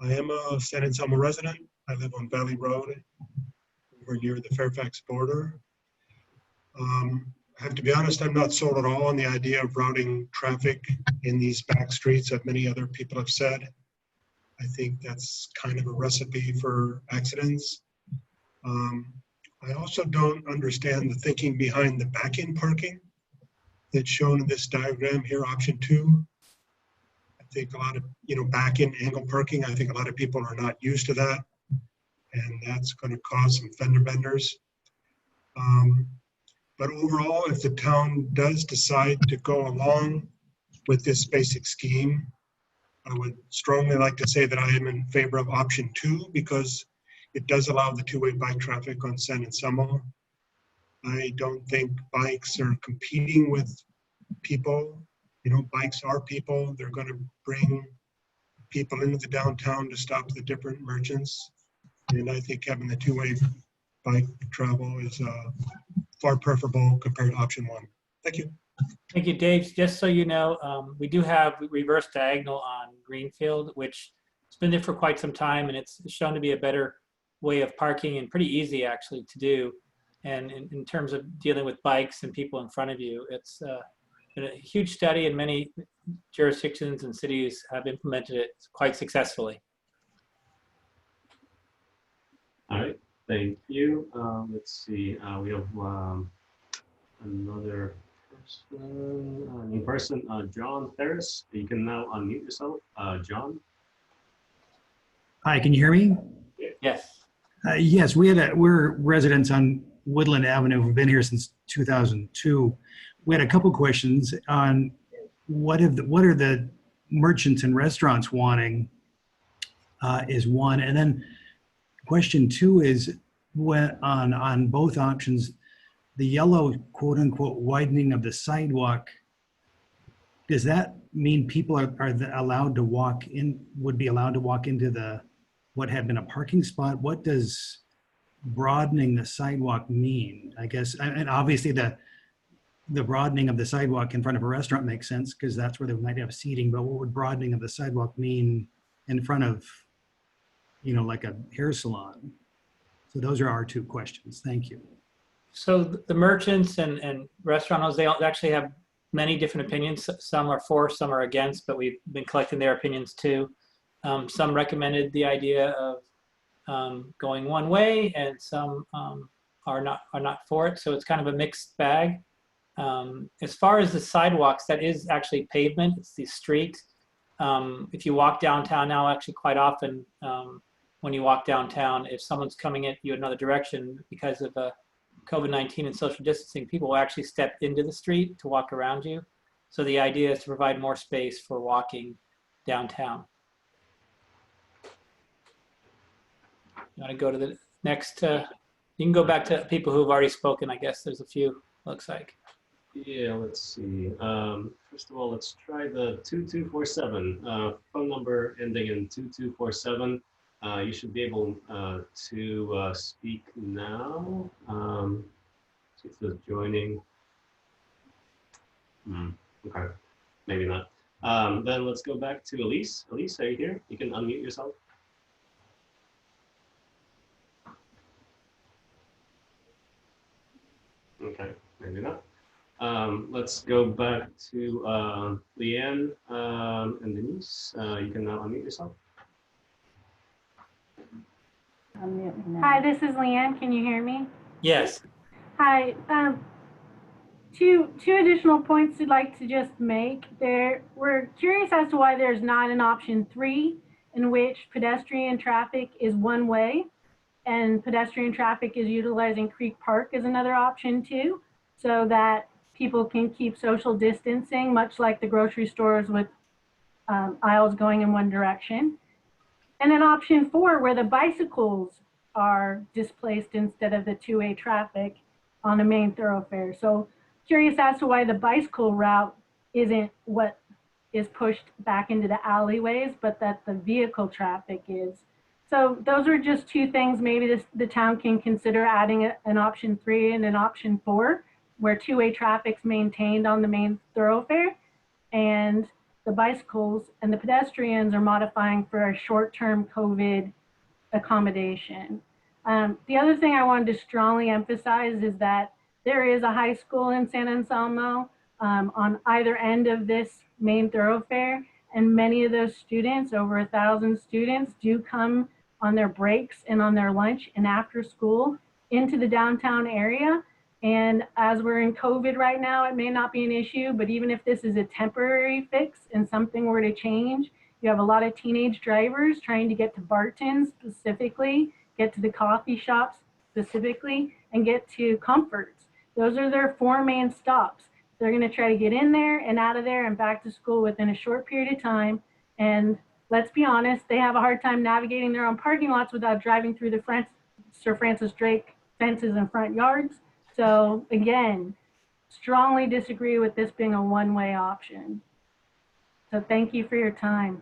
I am a San Anselmo resident. I live on Valley Road. We're near the Fairfax border. I have to be honest, I'm not sold at all on the idea of routing traffic in these back streets that many other people have said. I think that's kind of a recipe for accidents. I also don't understand the thinking behind the back-in parking that's shown in this diagram here, option 2. I think a lot of, back-in angle parking, I think a lot of people are not used to that, and that's going to cause some fender benders. But overall, if the town does decide to go along with this basic scheme, I would strongly like to say that I am in favor of option 2 because it does allow the two-way bike traffic on San Anselmo. I don't think bikes are competing with people. Bikes are people. They're going to bring people into the downtown to stop the different merchants. And I think having the two-way bike travel is far preferable compared to option 1. Thank you. Thank you, Dave. Just so you know, we do have reverse diagonal on Greenfield, which has been there for quite some time, and it's shown to be a better way of parking and pretty easy actually to do. And in terms of dealing with bikes and people in front of you, it's been a huge study, and many jurisdictions and cities have implemented it quite successfully. All right, thank you. Let's see, we have another person, new person, John Ferris. You can now unmute yourself, John. Hi, can you hear me? Yes. Yes, we're residents on Woodland Avenue. We've been here since 2002. We had a couple questions on what are the merchants and restaurants wanting is one, and then question two is on both options, the yellow quote unquote widening of the sidewalk. Does that mean people are allowed to walk in? Would be allowed to walk into what had been a parking spot? What does broadening the sidewalk mean? I guess, and obviously the broadening of the sidewalk in front of a restaurant makes sense because that's where they might have seating, but what would broadening of the sidewalk mean in front of, like a hair salon? So those are our two questions. Thank you. So the merchants and restaurateurs, they actually have many different opinions. Some are for, some are against, but we've been collecting their opinions too. Some recommended the idea of going one way, and some are not for it. So it's kind of a mixed bag. As far as the sidewalks, that is actually pavement. It's the street. If you walk downtown now, actually quite often when you walk downtown, if someone's coming at you another direction because of COVID-19 and social distancing, people will actually step into the street to walk around you. So the idea is to provide more space for walking downtown. You want to go to the next, you can go back to people who have already spoken. I guess there's a few, looks like. Yeah, let's see. First of all, let's try the 2247 phone number ending in 2247. You should be able to speak now. See if it's joining. Okay, maybe not. Then let's go back to Elise. Elise, are you here? You can unmute yourself. Okay, maybe not. Let's go back to Leanne and Denise. You can now unmute yourself. Hi, this is Leanne. Can you hear me? Yes. Hi. Two additional points I'd like to just make. We're curious as to why there's not an option 3 in which pedestrian traffic is one way and pedestrian traffic is utilizing Creek Park as another option too, so that people can keep social distancing, much like the grocery stores with aisles going in one direction. And then option 4, where the bicycles are displaced instead of the two-way traffic on the main thoroughfare. So curious as to why the bicycle route isn't what is pushed back into the alleyways, but that the vehicle traffic is. So those are just two things maybe the town can consider adding an option 3 and an option 4, where two-way traffic's maintained on the main thoroughfare and the bicycles and the pedestrians are modifying for a short-term COVID accommodation. The other thing I wanted to strongly emphasize is that there is a high school in San Anselmo on either end of this main thoroughfare, and many of those students, over 1,000 students, do come on their breaks and on their lunch and after school into the downtown area. And as we're in COVID right now, it may not be an issue, but even if this is a temporary fix and something were to change, you have a lot of teenage drivers trying to get to Barton specifically, get to the coffee shops specifically, and get to Comforts. Those are their 4 main stops. They're gonna try to get in there and out of there and back to school within a short period of time. And let's be honest, they have a hard time navigating their own parking lots without driving through the Sir Francis Drake fences and front yards. So again, strongly disagree with this being a one-way option. So thank you for your time.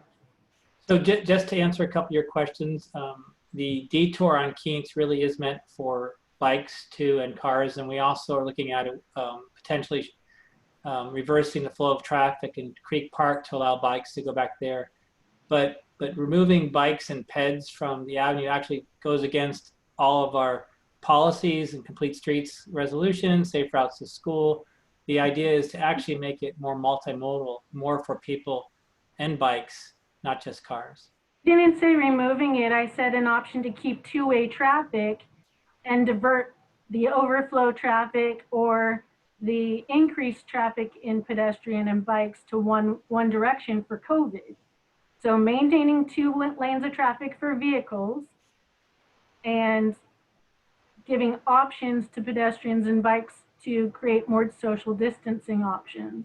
So just to answer a couple of your questions, the detour on Keats really is meant for bikes too and cars, and we also are looking at potentially reversing the flow of traffic in Creek Park to allow bikes to go back there. But removing bikes and peds from the avenue actually goes against all of our policies and complete streets resolutions, safe routes to school, the idea is to actually make it more multimodal, more for people and bikes, not just cars. Didn't say removing it. I said an option to keep two-way traffic and divert the overflow traffic or the increased traffic in pedestrian and bikes to one direction for COVID. So maintaining two lanes of traffic for vehicles and giving options to pedestrians and bikes to create more social distancing options.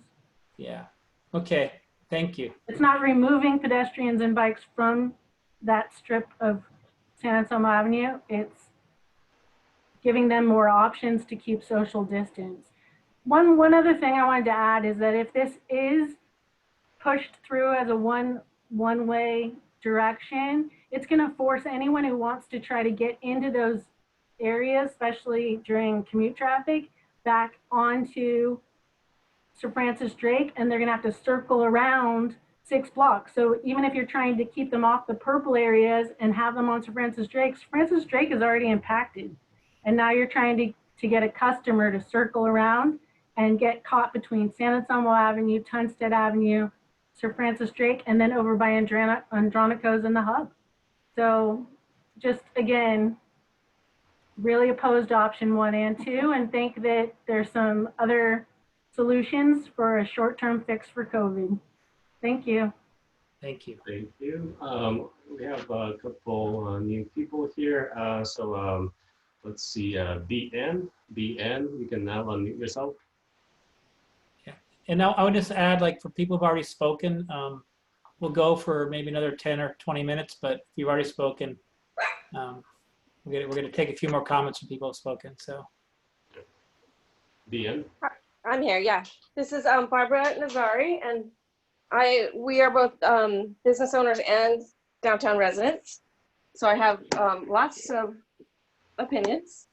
Yeah. Okay. Thank you. It's not removing pedestrians and bikes from that strip of San Anselmo Avenue. It's giving them more options to keep social distance. One other thing I wanted to add is that if this is pushed through as a one-way direction, it's going to force anyone who wants to try to get into those areas, especially during commute traffic, back onto Sir Francis Drake, and they're going to have to circle around 6 blocks. So even if you're trying to keep them off the purple areas and have them on Sir Francis Drake is already impacted. And now you're trying to get a customer to circle around and get caught between San Anselmo Avenue, Tunstead Avenue, Sir Francis Drake, and then over by Andronico's and the Hub. So just again, really opposed to option 1 and 2, and think that there's some other solutions for a short-term fix for COVID. Thank you. Thank you. Thank you. We have a couple new people here. Let's see, BN, you can now unmute yourself. Yeah. And now I would just add, like, for people who've already spoken, we'll go for maybe another 10 or 20 minutes, but if you've already spoken, we're going to take a few more comments from people who've spoken. So, BN. I'm here. Yeah, this is Barbara Nazari, and we are both business owners and downtown residents. So I have lots of opinions.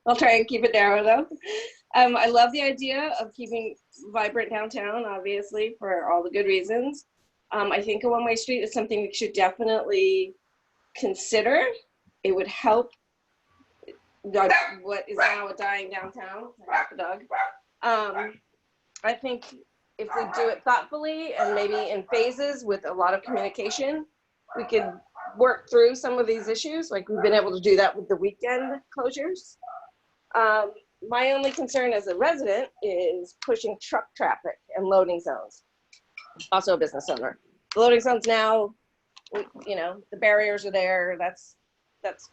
I'll try and keep it narrow though. I love the idea of keeping vibrant downtown, obviously, for all the good reasons. I think a one-way street is something we should definitely consider. It would help what is now a dying downtown. I got the dog. I think if we do it thoughtfully and maybe in phases with a lot of communication, we could work through some of these issues. Like we've been able to do that with the weekend closures. My only concern as a resident is pushing truck traffic and loading zones. Also a business owner. The loading zones now, you know, the barriers are there. That's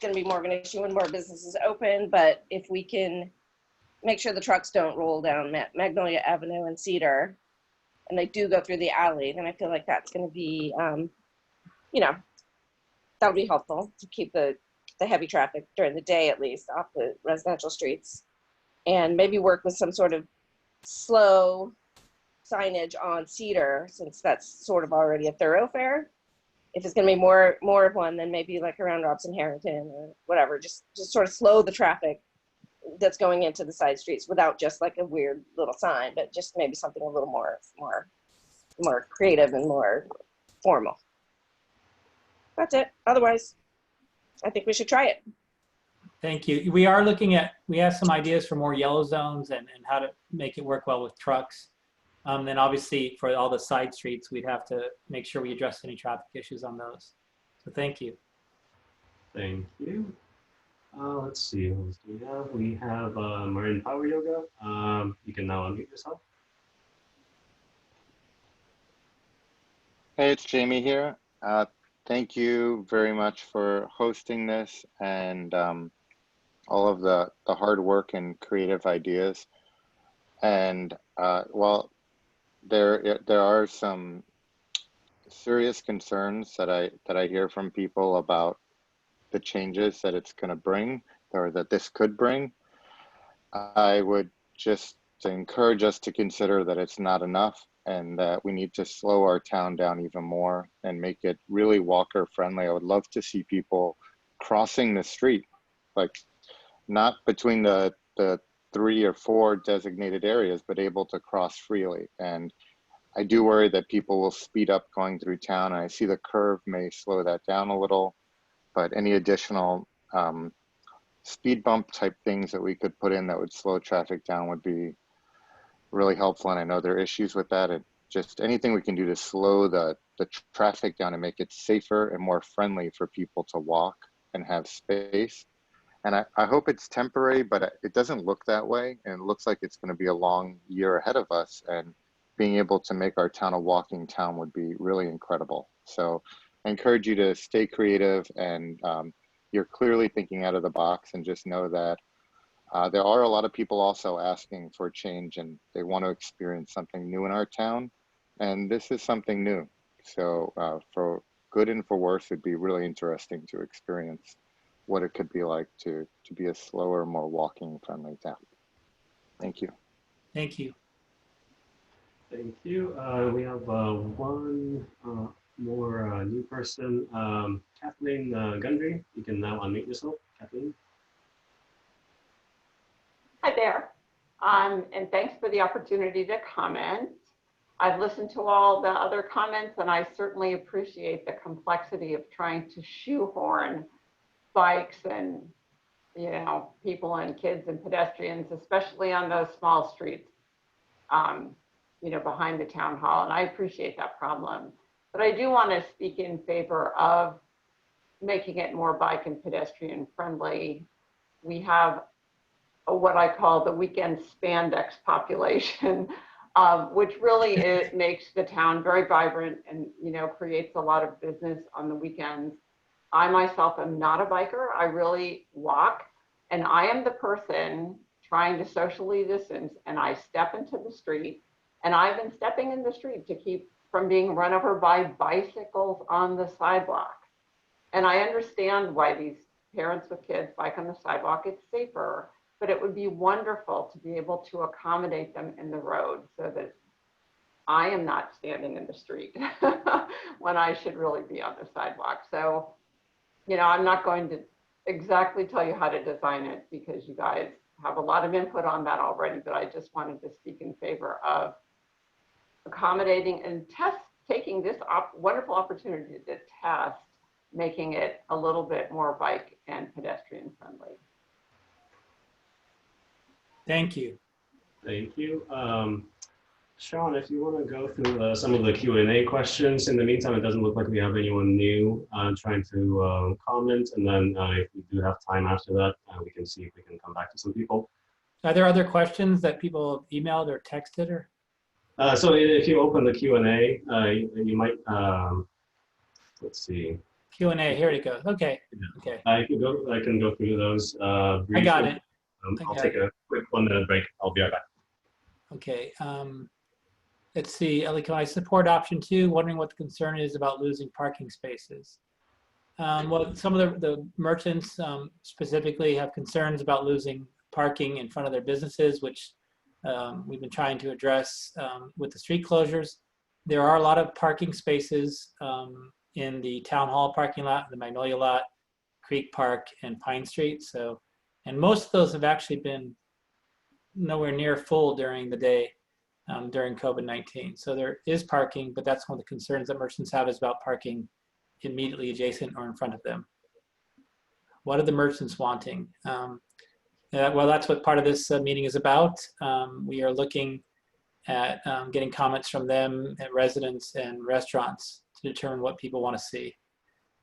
going to be more of an issue when more businesses open. But if we can make sure the trucks don't roll down Magnolia Avenue and Cedar, and they do go through the alley, then I feel like that's going to be, you know, that would be helpful to keep the heavy traffic during the day, at least, off the residential streets, and maybe work with some sort of slow signage on Cedar, since that's sort of already a thoroughfare. If it's going to be more of one, then maybe like around Robson Harrington or whatever, just sort of slow the traffic that's going into the side streets without just like a weird little sign, but just maybe something a little more creative and more formal. That's it. Otherwise, I think we should try it. thank you. We have some ideas for more yellow zones and how to make it work well with trucks. Then obviously for all the side streets, we'd have to make sure we address any traffic issues on those. So thank you. Thank you. Let's see, who else do we have? We have Marin Power Yoga. You can now unmute yourself. Hey, it's Jamie here. Thank you very much for hosting this and all of the hard work and creative ideas. And well, there are some serious concerns that I hear from people about the changes that it's going to bring, or that this could bring. I would just encourage us to consider that it's not enough, and that we need to slow our town down even more and make it really walker friendly. I would love to see people crossing the street, like not between the 3 or 4 designated areas, but able to cross freely. And I do worry that people will speed up going through town, and I see the curve may slow that down a little, but any additional speed bump type things that we could put in that would slow traffic down would be really helpful. And I know there are issues with that. And just anything we can do to slow the traffic down and make it safer and more friendly for people to walk and have space. And I hope it's temporary, but it doesn't look that way. And it looks like it's going to be a long year ahead of us. And being able to make our town a walking town would be really incredible. So I encourage you to stay creative, and you're clearly thinking out of the box, and just know that there are a lot of people also asking for change, and they want to experience something new in our town. And this is something new. So for good and for worse, it'd be really interesting to experience what it could be like to be a slower, more walking friendly town. Thank you. Thank you. Thank you. We have one more new person, Kathleen Gundry. You can now unmute yourself, Kathleen. Hi there, and thanks for the opportunity to comment. I've listened to all the other comments, and I certainly appreciate the complexity of trying to shoehorn bikes and, you know, people and kids and pedestrians, especially on those small streets, you know, behind the town hall, and I appreciate that problem. But I do want to speak in favor of making it more bike and pedestrian friendly. We have what I call the weekend spandex population, which really makes the town very vibrant and, you know, creates a lot of business on the weekends. I myself am not a biker. I really walk, and I am the person trying to socially distance, and I step into the street, and I've been stepping in the street to keep from being run over by bicycles on the sidewalk. And I understand why these parents with kids bike on the sidewalk. It's safer, but it would be wonderful to be able to accommodate them in the road so that I am not standing in the street when I should really be on the sidewalk. So, you know, I'm not going to exactly tell you how to design it because you guys have a lot of input on that already, but I just wanted to speak in favor of accommodating and taking this wonderful opportunity to test, making it a little bit more bike and pedestrian friendly. Thank you. Thank you. Sean, if you want to go through some of the Q&A questions. In the meantime, it doesn't look like we have anyone new trying to comment. And then if we do have time after that, we can see if we can come back to some people. Are there other questions that people have emailed or texted or? So if you open the Q&A, you might, let's see. Q&A, here it goes. Okay. Yeah. Okay. I can go through those briefly. I got it. I'll take a quick 1 minute break. I'll be right back. Okay. Let's see, Ellie, can I support option 2? Wondering what the concern is about losing parking spaces. Well, some of the merchants specifically have concerns about losing parking in front of their businesses, which we've been trying to address with the street closures. There are a lot of parking spaces in the town hall parking lot, the Magnolia lot, Creek Park, and Pine Street. So, and most of those have actually been nowhere near full during the day during COVID-19. So there is parking, but that's one of the concerns that merchants have is about parking immediately adjacent or in front of them. What are the merchants wanting? Well, that's what part of this meeting is about. We are looking at getting comments from them, at residents and restaurants to determine what people want to see.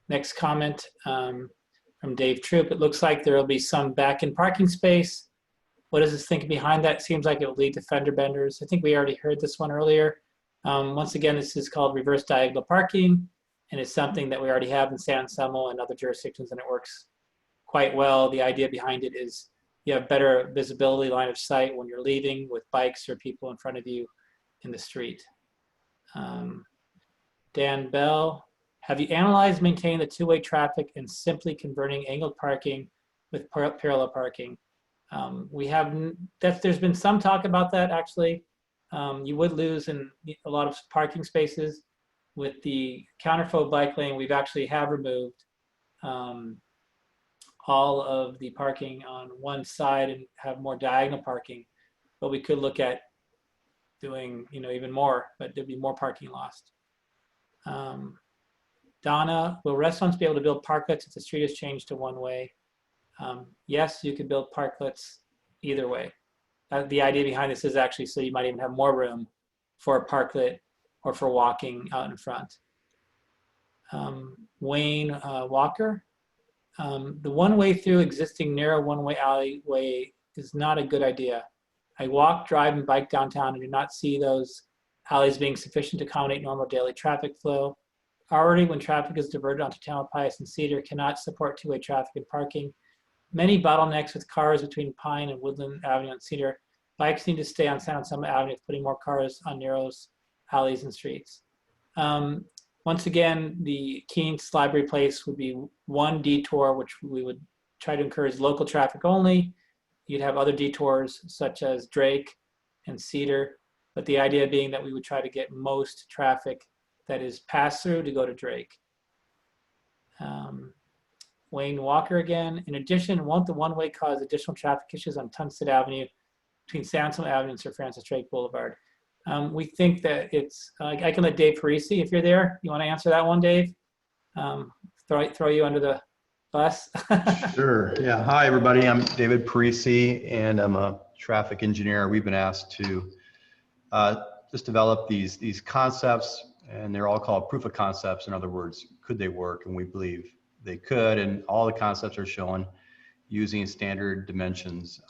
Next comment from Dave Troop. It looks like there will be some back-in parking space. What is this thinking behind that? Seems like it will lead to fender benders. I think we already heard this one earlier. Once again, this is called reverse diagonal parking, and it's something that we already have in San Anselmo and other jurisdictions, and it works quite well. The idea behind it is you have better visibility, line of sight when you're leaving with bikes or people in front of you in the street. Dan Bell, have you analyzed maintaining the two-way traffic and simply converting angled parking with parallel parking? There's been some talk about that actually. You would lose in a lot of parking spaces. With the counterflow bike lane, we've actually removed all of the parking on one side and have more diagonal parking, but we could look at doing even more, but there'd be more parking lost. Donna, will restaurants be able to build parklets if the street is changed to one way? Yes, you can build parklets either way. The idea behind this is actually so you might even have more room for a parklet or for walking out in front. Wayne Walker, the one-way through existing narrow one-way alleyway is not a good idea. I walk, drive, and bike downtown and do not see those alleys being sufficient to accommodate normal daily traffic flow. Already, when traffic is diverted onto Tamalpais and Cedar, cannot support two-way traffic and parking. Many bottlenecks with cars between Pine and Woodland Avenue and Cedar. Bikes need to stay on San Anselmo Avenue, putting more cars on narrow alleys and streets. Once again, the Keens Library Place would be one detour, which we would try to encourage local traffic only. You'd have other detours such as Drake and Cedar, but the idea being that we would try to get most traffic that is pass through to go to Drake. Wayne Walker again. In addition, won't the one-way cause additional traffic issues on Tunstead Avenue between San Anselmo Avenue and Sir Francis Drake Boulevard? We think that it's, I can let Dave Parisi, if you're there, you want to answer that one, Dave? Throw you under the bus. Sure. Yeah. Hi, everybody. I'm David Parisi, and I'm a traffic engineer. We've been asked to just develop these concepts, and they're all called proof of concepts. In other words, could they work? And we believe they could. And all the concepts are shown using standard dimensions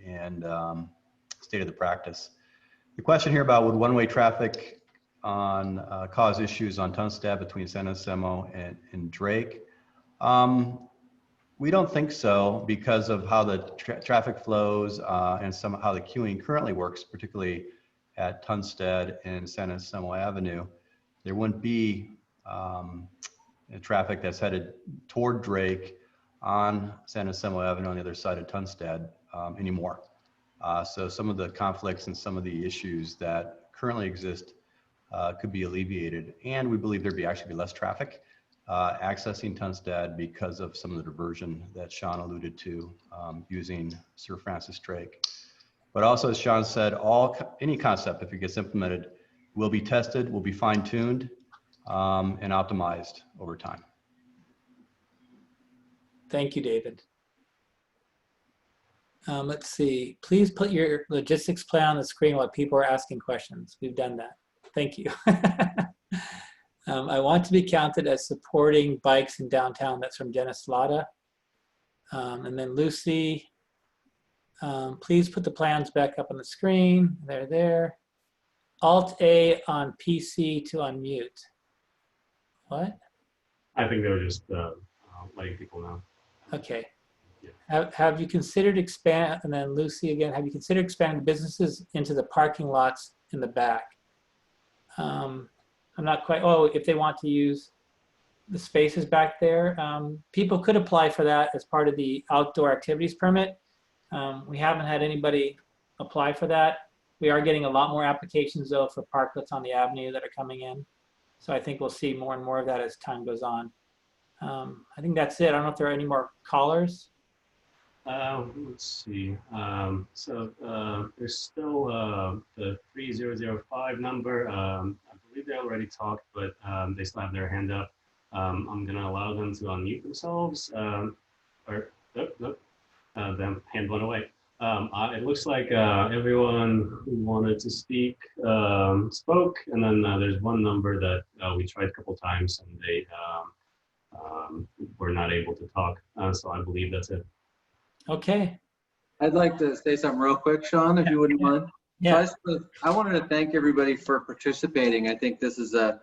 and state of the practice. The question here about would one-way traffic on cause issues on Tunstead between San Anselmo and Drake? We don't think so because of how the traffic flows and how the queuing currently works, particularly at Tunstead and San Anselmo Avenue. There wouldn't be traffic that's headed toward Drake on San Anselmo Avenue on the other side of Tunstead anymore. So some of the conflicts and some of the issues that currently exist could be alleviated. And we believe there'd actually be less traffic accessing Tunstead because of some of the diversion that Sean alluded to using Sir Francis Drake. But also, as Sean said, any concept, if it gets implemented, will be tested, will be fine-tuned, and optimized over time. Thank you, David. Let's see. Please put your logistics plan on the screen while people are asking questions. We've done that. Thank you. I want to be counted as supporting bikes in downtown. That's from Dennis Latta. And then Lucy, please put the plans back up on the screen. They're there. Alt-A on PC to unmute. What? I think they were just letting people know. Okay. Have you considered and then Lucy again, have you considered expanding businesses into the parking lots in the back? I'm not quite, if they want to use the spaces back there, people could apply for that as part of the outdoor activities permit. We haven't had anybody apply for that. We are getting a lot more applications though for parklets on the avenue that are coming in. So I think we'll see more and more of that as time goes on. I think that's it. I don't know if there are any more callers. Let's see. There's still the 3005 number. I believe they already talked, but they still have their hand up. I'm going to allow them to unmute themselves. Them hand went away. It looks like everyone who wanted to speak spoke, and then there's one number that we tried a couple times and they were not able to talk. So I believe that's it. Okay. I'd like to say something real quick, Sean, if you wouldn't mind. Yeah. So I wanted to thank everybody for participating. I think this is a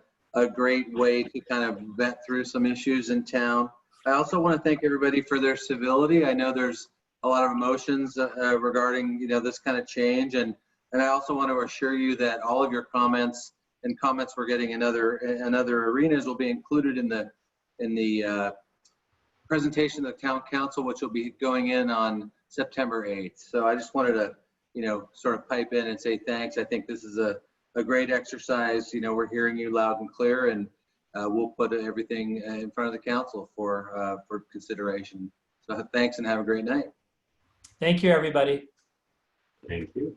great way to kind of vet through some issues in town. I also want to thank everybody for their civility. I know there's a lot of emotions regarding this kind of change, and I also want to assure you that all of your comments and comments we're getting in other arenas will be included in the presentation of the town council, which will be going in on September 8th. So I just wanted to, sort of pipe in and say thanks. I think this is a great exercise. We're hearing you loud and clear, and we'll put everything in front of the council for consideration. So thanks and have a great night. Thank you, everybody. Thank you.